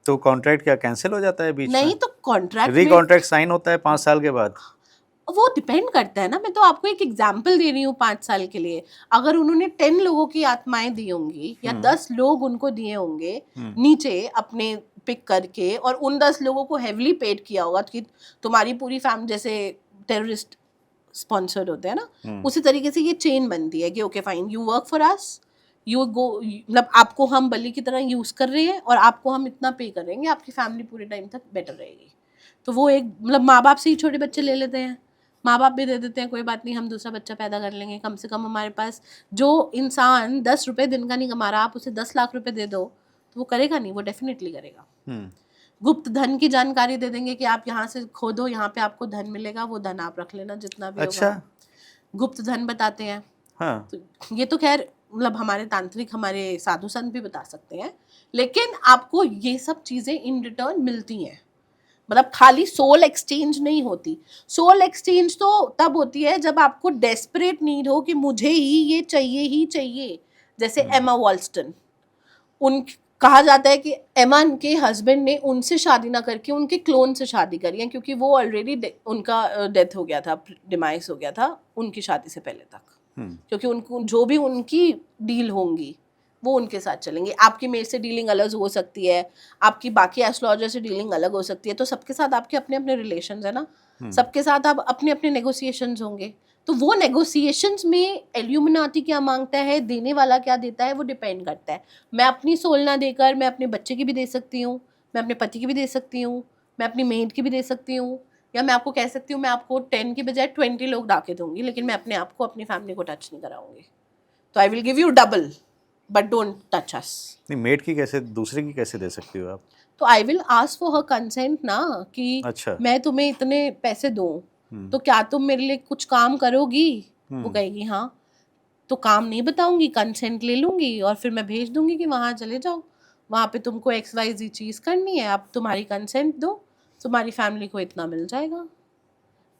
तो कॉन्ट्रैक्ट क्या कैंसिल हो जाता है बीच में? नहीं तो कॉन्ट्रैक्ट री कॉन्ट्रैक्ट साइन होता है 5 साल के बाद। वो डिपेंड करता है ना। मैं तो आपको एक एग्जांपल दे रही हूँ 5 साल के लिए। अगर उन्होंने 10 लोगों की आत्माएं दी होंगी या 10 लोग उनको दिए होंगे नीचे अपने पिक करके, और उन 10 लोगों को हेवली पेड किया होगा कि तुम्हारी पूरी फैमिली, जैसे टेररिस्ट स्पॉन्सर्ड होते हैं ना, उसी तरीके से ये चेन बनती है कि okay fine, you work for us, you go, मतलब आपको हम बलि की तरह यूज कर रहे हैं और आपको हम इतना पे करेंगे, आपकी फैमिली पूरे टाइम तक बेटर रहेगी। तो वो एक, मतलब माँ बाप से ही छोटे बच्चे ले लेते हैं, माँ बाप भी दे देते हैं, कोई बात नहीं हम दूसरा बच्चा पैदा कर लेंगे, कम से कम हमारे पास, जो इंसान 10 रुपए दिन का नहीं कमा रहा, आप उसे 10 लाख रुपए दे दो तो वो करेगा नहीं? वो डेफिनेटली करेगा। गुप्त धन की जानकारी दे देंगे कि आप यहाँ से खोदो, यहाँ पे आपको धन मिलेगा, वो धन आप रख लेना जितना भी अच्छा, होगा। गुप्त धन बताते हैं। हाँ, तो ये तो खैर मतलब हमारे तांत्रिक, हमारे साधु संत भी बता सकते हैं, लेकिन आपको ये सब चीजें इन रिटर्न मिलती हैं। मतलब खाली सोल एक्सचेंज नहीं होती। सोल एक्सचेंज तो तब होती है जब आपको डेस्परेट नीड हो कि मुझे ही ये चाहिए ही चाहिए। जैसे एमा वॉल्स्टन, उन, कहा जाता है कि एमा के हस्बैंड ने उनसे शादी ना करके उनके क्लोन से शादी करी है, क्योंकि वो ऑलरेडी उनका डेथ हो गया था, डिमाइस हो गया था उनकी शादी से पहले तक। क्योंकि उनको जो भी उनकी डील होंगी वो उनके साथ चलेंगे। आपकी मेरे से डीलिंग अलग हो सकती है, आपकी बाकी एस्ट्रोलॉजर से डीलिंग अलग हो सकती है, तो सबके साथ आपके अपने अपने रिलेशंस है ना, सबके साथ आप अपने अपने नेगोशिएशंस होंगे। तो वो नेगोशिएशंस में इल्यूमिनाटी क्या मांगता है, देने वाला क्या देता है, वो डिपेंड करता है। मैं अपनी सोल ना देकर मैं अपने बच्चे की भी दे सकती हूँ, मैं अपने पति की भी दे सकती हूँ, मैं अपनी मेड की भी दे सकती हूँ, या मैं आपको कह सकती हूँ मैं आपको 10 की बजाय 20 लोग डाके दूंगी, लेकिन मैं अपने आप को, अपनी फैमिली को टच नहीं कराऊंगी। तो I will give you double but don't touch us. नहीं, मेड की कैसे, दूसरे की कैसे दे सकती हो आप? तो I will ask for her consent ना, कि अच्छा, मैं तुम्हें इतने पैसे दूं तो क्या तुम मेरे लिए कुछ काम करोगी? वो कहेगी हाँ। तो काम नहीं बताऊंगी, कंसेंट ले लूंगी और फिर मैं भेज दूंगी कि वहाँ चले जाओ, वहाँ पे तुमको XYZ चीज़ करनी है, आप तुम्हारी कंसेंट दो, तुम्हारी फैमिली को इतना मिल जाएगा।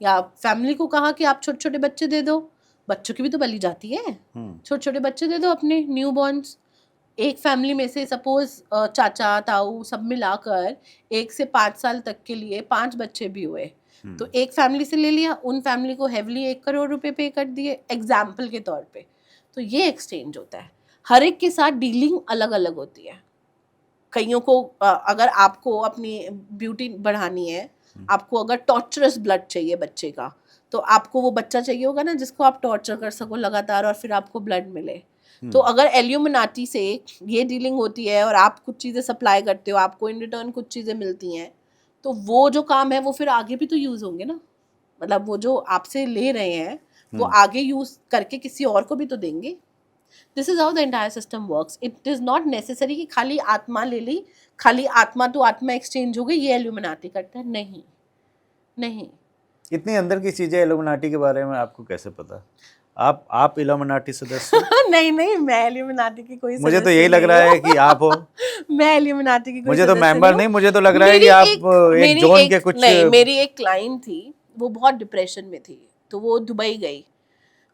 या फैमिली को कहा कि आप छोटे छोटे बच्चे दे दो, बच्चों की भी तो बलि जाती है, छोटे छोटे बच्चे दे दो अपने न्यू बॉर्न्स। एक फैमिली में से सपोज चाचा ताऊ सब मिलाकर 1 से 5 साल तक के लिए 5 बच्चे भी हुए, तो एक फैमिली से ले लिया, उन फैमिली को हेवली 1 करोड़ रुपए पे कर दिए एग्जाम्पल के तौर पे। तो ये एक्सचेंज होता है। हर एक के साथ डीलिंग अलग अलग होती है। कईयों को अगर आपको अपनी ब्यूटी बढ़ानी है, आपको अगर टॉर्चरस ब्लड चाहिए बच्चे का, तो आपको वो बच्चा चाहिए होगा ना जिसको आप टॉर्चर कर सको लगातार और फिर आपको ब्लड मिले। तो अगर इल्यूमिनाटी से ये डीलिंग होती है और आप कुछ चीज़ें सप्लाई करते हो, आपको इन रिटर्न कुछ चीज़ें मिलती हैं, तो वो जो काम है वो फिर आगे भी तो यूज़ होंगे ना। मतलब वो जो आपसे ले रहे हैं वो आगे यूज़ करके किसी और को भी तो देंगे। This is how the entire system works. It is not necessary कि खाली आत्मा ले ली, खाली आत्मा टू आत्मा एक्सचेंज हो गई, ये इल्यूमिनाटी करता है। नहीं नहीं। इतनी अंदर की चीजें इल्यूमिनाटी के बारे में आपको कैसे पता? आप इल्यूमिनाटी सदस्य हो? नहीं नहीं, मैं इल्यूमिनाटी की कोई मुझे तो सदस्य यही लग नहीं रहा है हूँ। कि आप हो। मैं इल्यूमिनाटी की कोई मुझे तो सदस्य मेंबर हूँ। नहीं, मुझे तो लग रहा है कि आप एक जोन के कुछ। नहीं, मेरी एक क्लाइंट थी, वो बहुत डिप्रेशन में थी, तो वो दुबई गई।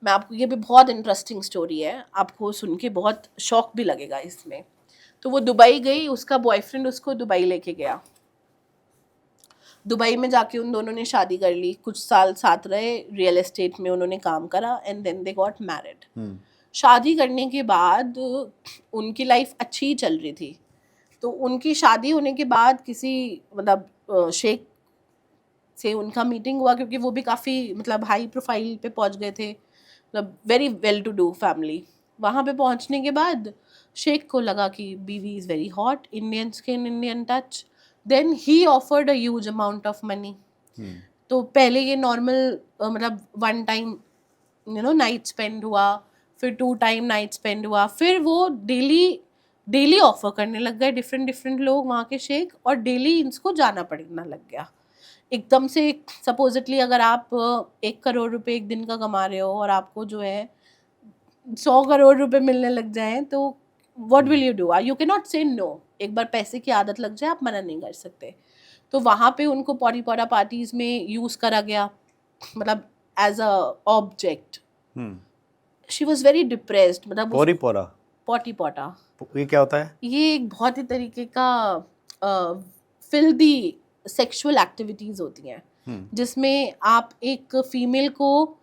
मैं आपको, ये भी बहुत इंटरेस्टिंग स्टोरी है, आपको सुन के बहुत शौक भी लगेगा इसमें। तो वो दुबई गई, उसका बॉयफ्रेंड उसको दुबई लेके गया। दुबई में जाके उन दोनों ने शादी कर ली, कुछ साल साथ रहे, रियल एस्टेट में उन्होंने काम करा, and then they got married. शादी करने के बाद उनकी लाइफ अच्छी ही चल रही थी, तो उनकी शादी होने के बाद किसी मतलब शेख से उनका मीटिंग हुआ, क्योंकि वो भी काफ़ी मतलब हाई प्रोफाइल पे पहुंच गए थे, मतलब very well to do family. वहाँ पे पहुंचने के बाद शेख को लगा कि बीवी is very hot, Indian skin, Indian touch, then he offered a huge amount of money. तो पहले ये नॉर्मल मतलब वन टाइम नाइट स्पेंड हुआ, फिर 2 टाइम नाइट स्पेंड हुआ, फिर वो डेली ऑफर करने लग गए डिफरेंट डिफरेंट लोग वहाँ के शेख, और डेली इनको जाना पड़ना लग गया। एकदम से सपोजिटली अगर आप 1 करोड़ रुपए एक दिन का कमा रहे हो और आपको जो है 100 करोड़ रुपए मिलने लग जाएं, तो what will you do? You can not से नो। एक बार पैसे की आदत लग जाए आप मना नहीं कर सकते। तो वहाँ पे उनको पौड़ा पार्टीज में यूज़ करा गया, मतलब as a object. She was very depressed, मतलब पॉटी पॉटा ये क्या होता है? ये एक बहुत ही तरीके का फिल्दी सेक्सुअल एक्टिविटीज़ होती हैं जिसमें आप एक फीमेल को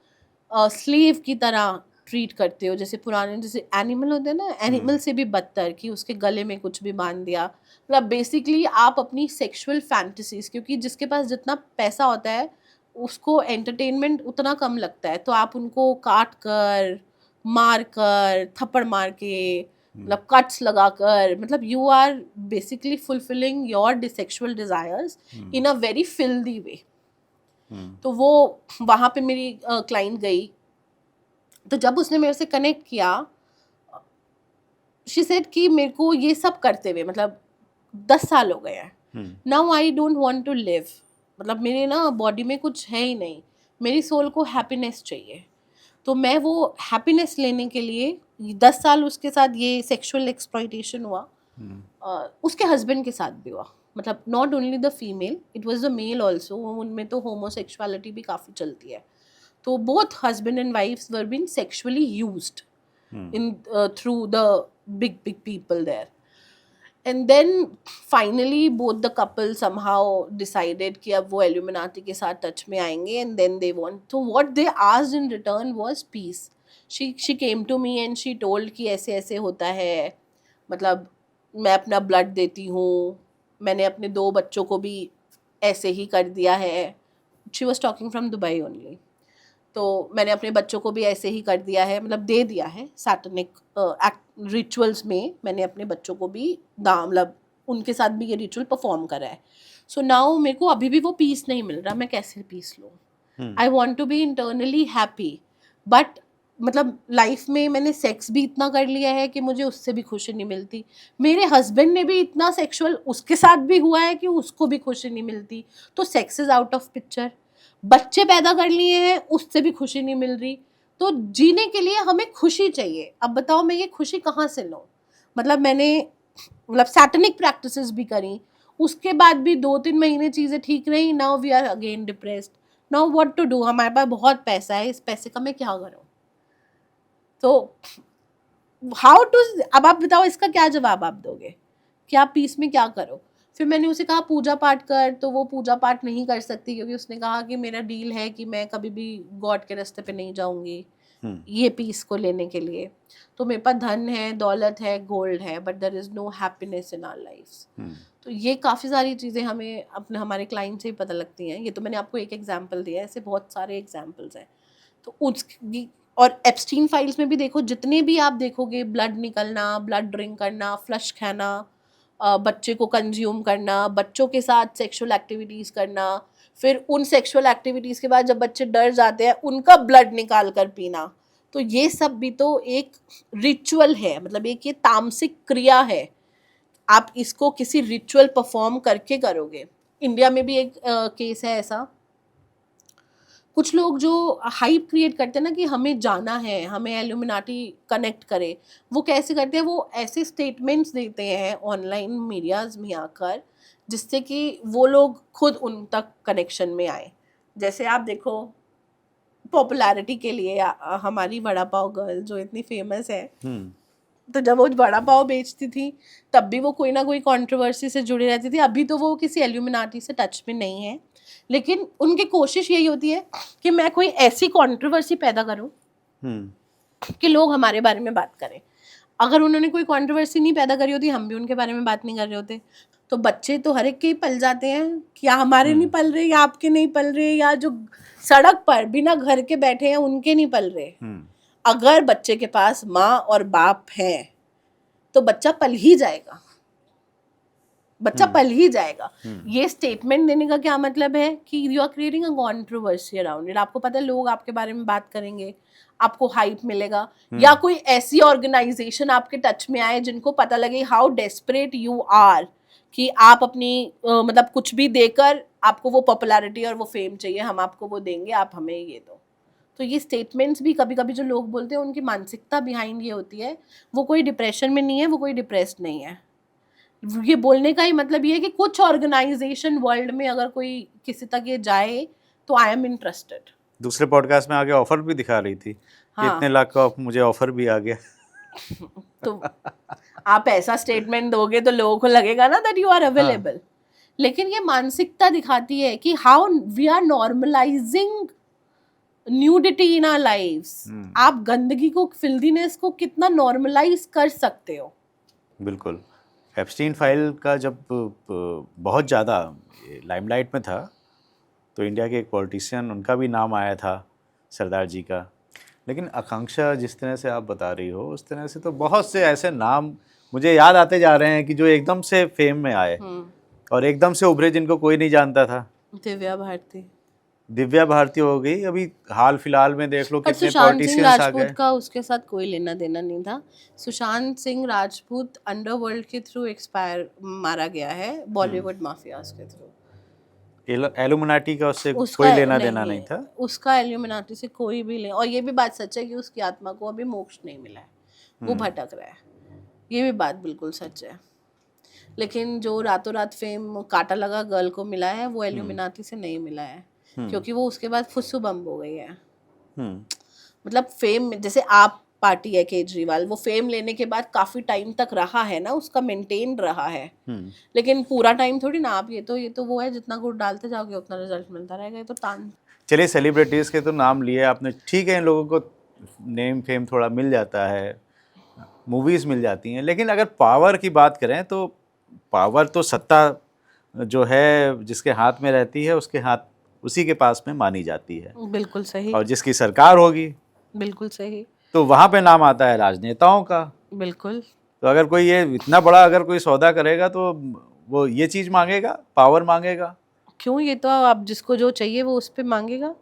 स्लेव की तरह ट्रीट करते हो, जैसे पुराने जैसे एनिमल होते हैं ना, एनिमल से भी बदतर, कि उसके गले में कुछ भी बांध दिया। मतलब बेसिकली आप अपनी सेक्सुअल फैंटेसीज, क्योंकि जिसके पास जितना पैसा होता है उसको एंटरटेनमेंट उतना कम लगता है, तो आप उनको काट कर, मार कर, थप्पड़ मार के, मतलब कट्स लगाकर, मतलब you are basically fulfilling your sexual desires in a very filthy way. तो वो वहाँ पे मेरी क्लाइंट गई, तो जब उसने मेरे से कनेक्ट किया, शी सेड कि मेरे को ये सब करते हुए मतलब 10 साल हो गए हैं, now I don't want to live, मतलब मेरे ना बॉडी में कुछ है ही नहीं, मेरी सोल को हैप्पीनेस चाहिए। तो मैं वो हैप्पीनेस लेने के लिए 10 साल उसके साथ ये सेक्सुअल एक्सप्लॉइटेशन हुआ, उसके हस्बैंड के साथ भी हुआ, मतलब not only the female, it was the male also, उनमें तो होमोसेक्सुअलिटी भी काफ़ी चलती है। तो both husband and wives were being sexually used in through the big people there. And then finally both the couple somehow decided कि अब वो Illuminati के साथ टच में आएंगे, and then they want, so what they asked in return was peace. She came to me and she told कि ऐसे ऐसे होता है, मतलब मैं अपना ब्लड देती हूँ, मैंने अपने 2 बच्चों को भी ऐसे ही कर दिया है। She was talking from Dubai only. तो मैंने अपने बच्चों को भी ऐसे ही कर दिया है, मतलब दे दिया है सैटनिक रिचुअल्स में, मैंने अपने बच्चों को भी मतलब उनके साथ भी ये रिचुअल परफॉर्म करा है। सो नाउ मेरे को अभी भी वो पीस नहीं मिल रहा, मैं कैसे पीस लूँ? I want to be internally happy, but मतलब लाइफ में मैंने सेक्स भी इतना कर लिया है कि मुझे उससे भी खुशी नहीं मिलती, मेरे हस्बैंड ने भी इतना सेक्सुअल उसके साथ भी हुआ है कि उसको भी खुशी नहीं मिलती, तो sex is out of picture. बच्चे पैदा कर लिए हैं, उससे भी खुशी नहीं मिल रही, तो जीने के लिए हमें खुशी चाहिए। अब बताओ मैं ये खुशी कहाँ से लूँ? मतलब मैंने मतलब सैटनिक प्रैक्टिसेस भी करी, उसके बाद भी 2-3 महीने चीज़ें ठीक रही, now we are again depressed, now what to do? हमारे पास बहुत पैसा है, इस पैसे का मैं क्या करूँ? तो हाउ टू, अब आप बताओ इसका क्या जवाब आप दोगे कि आप पीस में क्या करो? फिर मैंने उसे कहा पूजा पाठ कर, तो वो पूजा पाठ नहीं कर सकती, क्योंकि उसने कहा कि मेरा डील है कि मैं कभी भी गॉड के रास्ते पे नहीं जाऊंगी ये पीस को लेने के लिए। तो मेरे पास धन है, दौलत है, गोल्ड है, but there is no happiness in our lifes. तो ये काफ़ी सारी चीज़ें हमें अपने हमारे क्लाइंट से ही पता लगती हैं। ये तो मैंने आपको एक एग्जाम्पल दिया है, ऐसे बहुत सारे एग्जाम्पल्स हैं। तो उसकी और एप्स्टीन फाइल्स में भी देखो, जितने भी आप देखोगे, ब्लड निकलना, ब्लड ड्रिंक करना, फ्लश खाना, बच्चे को कंज्यूम करना, बच्चों के साथ सेक्सुअल एक्टिविटीज़ करना, फिर उन सेक्सुअल एक्टिविटीज़ के बाद जब बच्चे डर जाते हैं उनका ब्लड निकाल कर पीना, तो ये सब भी तो एक रिचुअल है, मतलब एक ये तामसिक क्रिया है। आप इसको किसी रिचुअल परफॉर्म करके करोगे। इंडिया में भी एक केस है ऐसा, कुछ लोग जो हाइप क्रिएट करते हैं ना कि हमें जाना है, हमें एल्यूमिनाटी कनेक्ट करे, वो कैसे करते हैं? वो ऐसे स्टेटमेंट्स देते हैं ऑनलाइन मीडियाज़ में आकर, जिससे कि वो लोग खुद उन तक कनेक्शन में आए। जैसे आप देखो, पॉपुलैरिटी के लिए हमारी वड़ा पाव गर्ल जो इतनी फेमस है, तो जब वो वड़ा पाव बेचती थी तब भी वो कोई ना कोई कंट्रोवर्सी से जुड़ी रहती थी। अभी तो वो किसी एल्यूमिनाटी से टच में नहीं है, लेकिन उनकी कोशिश यही होती है कि मैं कोई ऐसी कंट्रोवर्सी पैदा करूं कि लोग हमारे बारे में बात करें। अगर उन्होंने कोई कंट्रोवर्सी नहीं पैदा करी होती, हम भी उनके बारे में बात नहीं कर रहे होते। तो बच्चे तो हर एक के ही पल जाते हैं, क्या हमारे नहीं पल रहे, या आपके नहीं पल रहे, या जो सड़क पर बिना घर के बैठे हैं उनके नहीं पल रहे। अगर बच्चे के पास माँ और बाप है तो बच्चा पल ही जाएगा, बच्चा पल ही जाएगा। ये स्टेटमेंट देने का क्या मतलब है कि you are creating a controversy around it. आपको पता है लोग आपके बारे में बात करेंगे, आपको हाइप मिलेगा, या कोई ऐसी ऑर्गेनाइजेशन आपके टच में आए जिनको पता लगे हाउ डेस्परेट यू आर, कि आप अपनी मतलब कुछ भी देकर आपको वो पॉपुलैरिटी और वो फेम चाहिए, हम आपको वो देंगे, आप हमें ये दो। तो ये स्टेटमेंट्स भी कभी कभी जो लोग बोलते हैं उनकी मानसिकता बिहाइंड ये होती है, वो कोई डिप्रेशन में नहीं है, वो कोई डिप्रेस्ड नहीं है। ये बोलने का ही मतलब ये है कि कुछ ऑर्गेनाइजेशन वर्ल्ड में अगर कोई किसी तक ये जाए तो आई एम इंटरेस्टेड। दूसरे पॉडकास्ट में आगे ऑफर भी दिखा रही थी कि इतने लाख का मुझे ऑफर भी आ गया। तो आप ऐसा स्टेटमेंट दोगे तो लोगों को लगेगा ना दैट यू आर अवेलेबल। लेकिन ये मानसिकता दिखाती है कि how we are normalising nudity in our lives. आप गंदगी को, फिल्दीनेस को कितना नॉर्मलाइज कर सकते हो। बिल्कुल। एप्स्टीन फाइल का जब बहुत ज़्यादा लाइमलाइट में था तो इंडिया के एक पॉलिटिशियन, उनका भी नाम आया था, सरदार जी का। लेकिन आकांक्षा जिस तरह से आप बता रही हो उस तरह से तो बहुत से ऐसे नाम मुझे याद आते जा रहे हैं कि जो एकदम से फेम में आए और एकदम से उभरे, जिनको कोई नहीं जानता था। दिव्या भारती हो गई, अभी हाल फिलहाल में देख लो कितने पॉलिटिशियंस आ गए। राजपूत का उसके साथ कोई लेना देना नहीं था। सुशांत सिंह राजपूत अंडरवर्ल्ड के थ्रू एक्सपायर मारा गया है, बॉलीवुड माफियाज के थ्रू। एलुमिनाटी का उससे कोई लेना देना नहीं था। उसका एलुमिनाटी से कोई भी ले, और ये भी बात सच है कि उसकी आत्मा को अभी मोक्ष नहीं मिला है, वो भटक रहा है, ये भी बात बिल्कुल सच है। लेकिन जो रातों रात फेम काटा लगा गर्ल को मिला है वो एलुमिनाटी से नहीं मिला है, क्योंकि वो उसके बाद फुस्सू बम हो गई है। मतलब फेम, जैसे आप पार्टी है केजरीवाल, वो फेम लेने के बाद काफी टाइम तक रहा है ना, उसका मेंटेन रहा है। लेकिन पूरा टाइम थोड़ी ना आप ये तो वो है, जितना गुड़ डालते जाओगे उतना रिजल्ट मिलता रहेगा। ये तो तान। चलिए, सेलिब्रिटीज के तो नाम लिए आपने, ठीक है, इन लोगों को नेम फेम थोड़ा मिल जाता है, मूवीज मिल जाती हैं, लेकिन अगर पावर की बात करें तो पावर तो सत्ता जो है जिसके हाथ में रहती है उसके हाथ, उसी के पास में मानी जाती है। बिल्कुल सही। और जिसकी सरकार होगी, बिल्कुल सही, तो वहां पे नाम आता है राजनेताओं का। बिल्कुल। तो अगर कोई ये इतना बड़ा अगर कोई सौदा करेगा तो वो ये चीज मांगेगा, पावर मांगेगा। क्यों, ये तो आप जिसको जो चाहिए वो उस पे मांगेगा,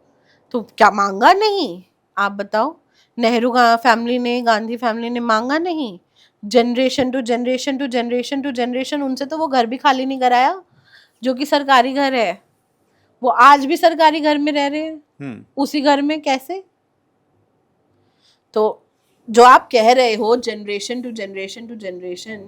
तो क्या मांगा नहीं? आप बताओ, नेहरू फैमिली ने, गांधी फैमिली ने मांगा नहीं? Generation to generation to generation to generation उनसे तो वो घर भी खाली नहीं कराया जो कि सरकारी घर है। वो आज भी सरकारी घर में रह रहे हैं, उसी घर में कैसे? तो जो आप कह रहे हो generation to generation to generation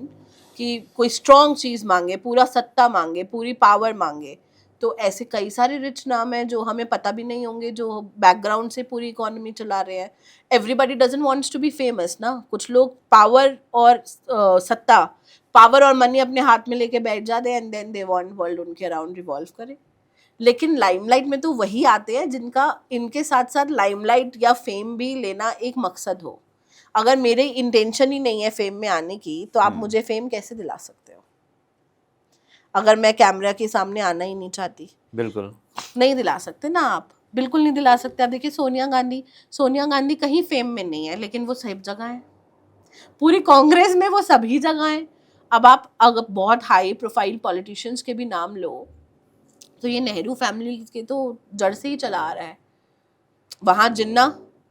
कि कोई स्ट्रॉन्ग चीज मांगे, पूरा सत्ता मांगे, पूरी पावर मांगे, तो ऐसे कई सारे रिच नाम हैं जो हमें पता भी नहीं होंगे, जो बैकग्राउंड से पूरी इकोनॉमी चला रहे हैं। Everybody doesn't wants to be famous ना। कुछ लोग पावर और सत्ता, पावर और मनी अपने हाथ में लेके बैठ जाते हैं and then they want world उनके अराउंड रिवॉल्व करे। लेकिन लाइमलाइट में तो वही आते हैं जिनका इनके साथ साथ लाइमलाइट या फेम भी लेना एक मकसद हो। अगर मेरी इंटेंशन ही नहीं है फेम में आने की, तो आप मुझे फेम कैसे दिला सकते हो? अगर मैं कैमरा के सामने आना ही नहीं चाहती, बिल्कुल नहीं दिला सकते ना आप, बिल्कुल नहीं दिला सकते। आप देखिए सोनिया गांधी कहीं फेम में नहीं है, लेकिन वो सब जगह है। पूरी कांग्रेस में वो सभी जगह है। अब आप अगर बहुत हाई प्रोफाइल पॉलिटिशियंस के भी नाम लो तो ये नेहरू फैमिली के तो जड़ से ही चला आ रहा है। वहां जिन्ना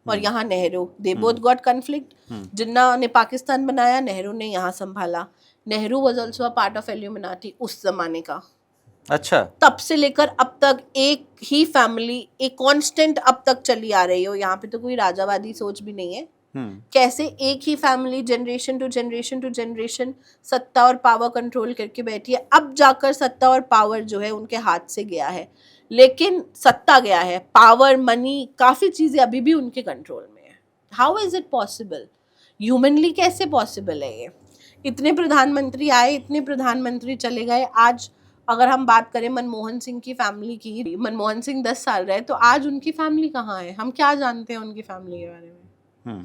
और यहाँ Nehru, they both got conflict. Jinnah ने पाकिस्तान बनाया, नेहरू ने यहाँ संभाला। Nehru was also a part of Illuminati उस जमाने का। अच्छा, तब से लेकर अब तक एक ही फैमिली, एक कांस्टेंट अब तक चली आ रही हो। यहाँ पे तो कोई राजावादी सोच भी नहीं है। कैसे एक ही family generation to generation to generation सत्ता और पावर कंट्रोल करके बैठी है। अब जाकर सत्ता और पावर जो है उनके हाथ से गया है, लेकिन सत्ता गया है, पावर, मनी, काफी चीजें अभी भी उनके कंट्रोल में है। How is it possible? Humanly कैसे पॉसिबल है ये? इतने प्रधानमंत्री आए, इतने प्रधानमंत्री चले गए। आज अगर हम बात करें मनमोहन सिंह की फैमिली की, मनमोहन सिंह 10 साल रहे, तो आज उनकी फैमिली कहाँ है? हम क्या जानते हैं उनकी फैमिली के बारे में?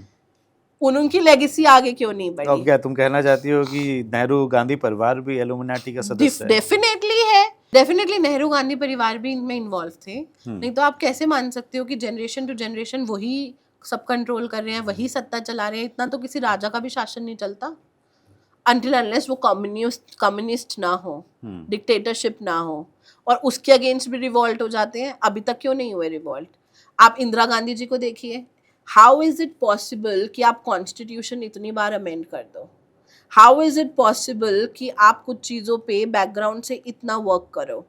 उनकी लेगेसी आगे क्यों नहीं अब बढ़ी? क्या तुम कहना चाहती हो कि नेहरू गांधी परिवार भी इल्यूमिनाटी का सदस्य है? डेफिनेटली है, डेफिनेटली नेहरू गांधी परिवार भी इनमें इन्वॉल्व थे। नहीं तो आप कैसे मान सकते हो कि जनरेशन टू जनरेशन वही सब कंट्रोल कर रहे हैं, वही सत्ता चला रहे हैं? इतना तो किसी राजा का भी शासन नहीं चलता अनटिल अनलेस वो कम्युनिस्ट ना हो, डिक्टेटरशिप ना हो, और उसके अगेंस्ट भी रिवॉल्ट हो जाते हैं। अभी तक क्यों नहीं हुए रिवॉल्ट? आप इंदिरा गांधी जी को देखिए, हाउ इज इट पॉसिबल कि आप कॉन्स्टिट्यूशन इतनी बार अमेंड कर दो? हाउ इज इट पॉसिबल कि आप कुछ चीज़ों पे बैकग्राउंड से इतना वर्क करो?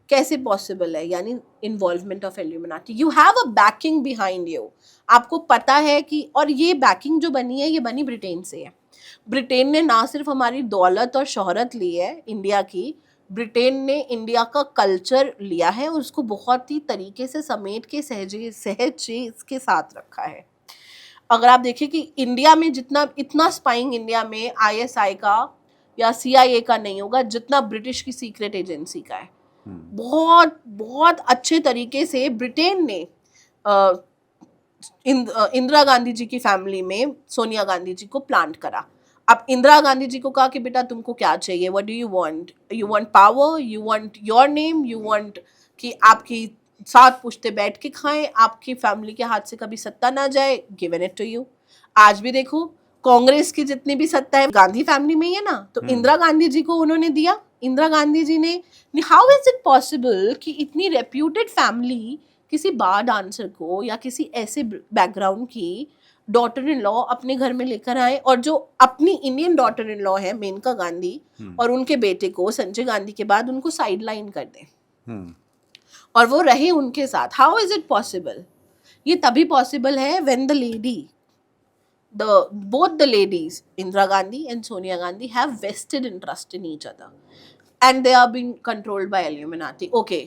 कैसे पॉसिबल है? यानी involvement of illuminati, you have a banking behind you. आपको पता है कि, और ये बैकिंग जो बनी है ये बनी ब्रिटेन से है। ब्रिटेन ने ना सिर्फ हमारी दौलत और शोहरत ली है इंडिया की, ब्रिटेन ने इंडिया का कल्चर लिया है, उसको बहुत ही तरीके से समेट के सहज के साथ रखा है। अगर आप देखें कि इंडिया में इतना स्पाइंग इंडिया में ISI का या CIA का नहीं होगा जितना ब्रिटिश की सीक्रेट एजेंसी का है। बहुत बहुत अच्छे तरीके से ब्रिटेन ने इंदिरा गांधी जी की फैमिली में सोनिया गांधी जी को प्लांट करा। अब इंदिरा गांधी जी को कहा कि बेटा तुमको क्या चाहिए, what do you want? You want power, you want your name, you want कि आपकी 7 पुश्ते बैठ के खाएं, आपकी फैमिली के हाथ से कभी सत्ता ना जाए, गिवन इट टू यू। आज भी देखो कांग्रेस की जितनी भी सत्ता है गांधी फैमिली में ही है ना, तो इंदिरा गांधी जी को उन्होंने दिया। इंदिरा गांधी जी ने, हाउ इज इट पॉसिबल कि इतनी रेप्यूटेड फैमिली किसी बार डांसर को या किसी ऐसे बैकग्राउंड की डॉटर इन लॉ अपने घर में लेकर आए, और जो अपनी इंडियन डॉटर इन लॉ है मेनका गांधी और उनके बेटे को संजय गांधी के बाद उनको साइडलाइन कर दें और वो रहे उनके साथ? How is it possible? ये तभी पॉसिबल है when both the ladies Indira Gandhi and Sonia Gandhi have vested interest in each other and they are being controlled by Illuminati. Okay,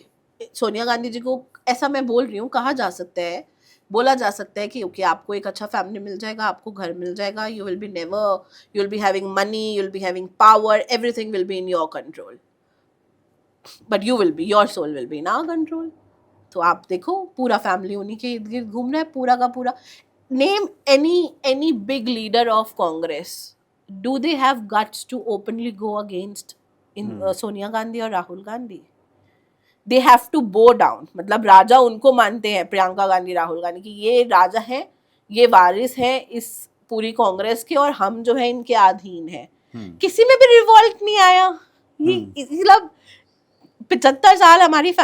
Sonia Gandhi ji को, ऐसा मैं बोल रही हूँ, कहा जा सकता है, बोला जा सकता है कि ओके आपको एक अच्छा फैमिली मिल जाएगा, आपको घर मिल जाएगा, you will be having money, you will be having power, everything will be in your control, but your soul will be in our control. तो आप देखो पूरा फैमिली उन्हीं के इर्द गिर्द घूम रहा है, पूरा का पूरा। Name any big leader of Congress. Do they have guts to openly go against Sonia Gandhi और Rahul Gandhi? They have to bow down. मतलब राजा उनको मानते हैं, प्रियंका गांधी, राहुल गांधी, कि ये राजा हैं, ये वारिस हैं इस पूरी कांग्रेस के, और हम जो है इनके अधीन हैं। किसी में भी रिवॉल्ट नहीं आया। मतलब 75 साल हमारी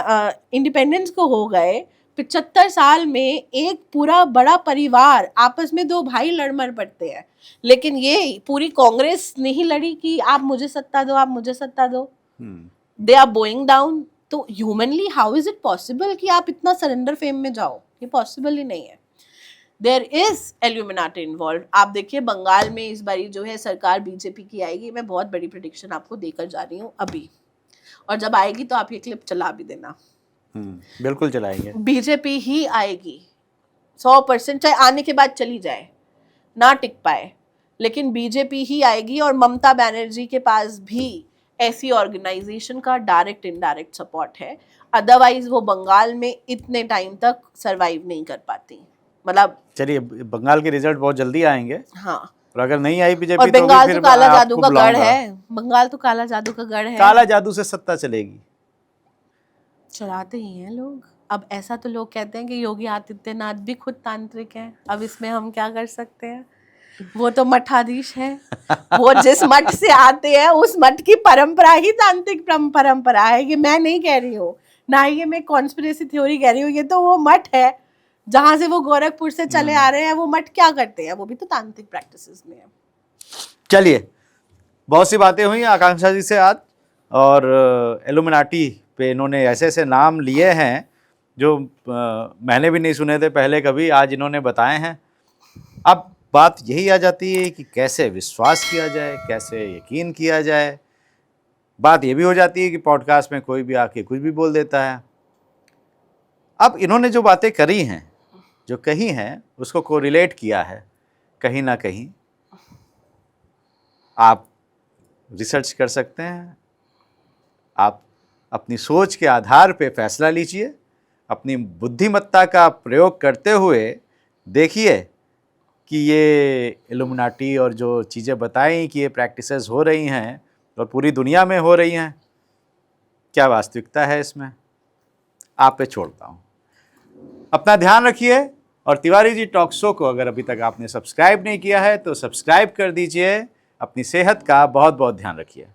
इंडिपेंडेंस को हो गए, 75 साल में एक पूरा बड़ा परिवार, आपस में 2 भाई लड़ मर पड़ते हैं, लेकिन ये पूरी कांग्रेस नहीं लड़ी कि आप मुझे सत्ता दो, आप मुझे सत्ता दो। They are bowing down. तो humanly how is it possible कि आप इतना सरेंडर फेम में जाओ? ये पॉसिबल ही नहीं है। There is Illuminati involve. आप देखिए बंगाल में इस बारी जो है सरकार बीजेपी की आएगी। मैं बहुत बड़ी प्रेडिक्शन आपको देकर जा रही हूँ अभी, और जब आएगी तो आप ये क्लिप चला भी देना। बिल्कुल चलाएंगे। बीजेपी ही आएगी 100%, चाहे आने के बाद चली जाए, ना टिक पाए, लेकिन बीजेपी ही आएगी। और ममता बनर्जी के पास भी ऐसी ऑर्गेनाइजेशन का डायरेक्ट इनडायरेक्ट सपोर्ट है, अदरवाइज वो बंगाल में इतने टाइम तक सरवाइव नहीं कर पाती। मतलब चलिए बंगाल के रिजल्ट बहुत जल्दी आएंगे। हाँ, और अगर नहीं आई बीजेपी, और बंगाल तो काला जादू का गढ़ है। बंगाल तो काला जादू का गढ़ है। काला जादू से सत्ता चलेगी, चलाते ही हैं लोग। अब ऐसा तो लोग कहते हैं कि योगी आदित्यनाथ भी खुद तांत्रिक हैं। अब इसमें हम क्या कर सकते हैं? वो तो मठाधीश है, वो जिस मठ से आते हैं उस मठ की परंपरा ही तांत्रिक परंपरा है। ये मैं नहीं कह रही हूँ, ना ही ये मैं कॉन्स्पिरेसी थ्योरी कह रही हूँ। ये तो वो मठ है जहाँ से वो गोरखपुर से चले आ रहे हैं। वो मठ क्या करते हैं? वो भी तो तांत्रिक प्रैक्टिसेस में है। चलिए, बहुत सी बातें हुई आकांक्षा जी से आज, और इल्यूमिनाटी पे इन्होंने ऐसे ऐसे नाम लिए हैं जो मैंने भी नहीं सुने थे पहले कभी, आज इन्होंने बताए हैं। अब बात यही आ जाती है कि कैसे विश्वास किया जाए, कैसे यकीन किया जाए। बात ये भी हो जाती है कि पॉडकास्ट में कोई भी आके कुछ भी बोल देता है। अब इन्होंने जो बातें करी हैं, जो कही हैं, उसको कोरिलेट किया है कहीं ना कहीं। आप रिसर्च कर सकते हैं, आप अपनी सोच के आधार पे फैसला लीजिए, अपनी बुद्धिमत्ता का प्रयोग करते हुए देखिए कि ये इल्यूमिनाटी और जो चीज़ें बताई कि ये प्रैक्टिसेस हो रही हैं और पूरी दुनिया में हो रही हैं, क्या वास्तविकता है इसमें, आप पे छोड़ता हूँ। अपना ध्यान रखिए और तिवारी जी टॉक शो को अगर अभी तक आपने सब्सक्राइब नहीं किया है तो सब्सक्राइब कर दीजिए। अपनी सेहत का बहुत बहुत ध्यान रखिए।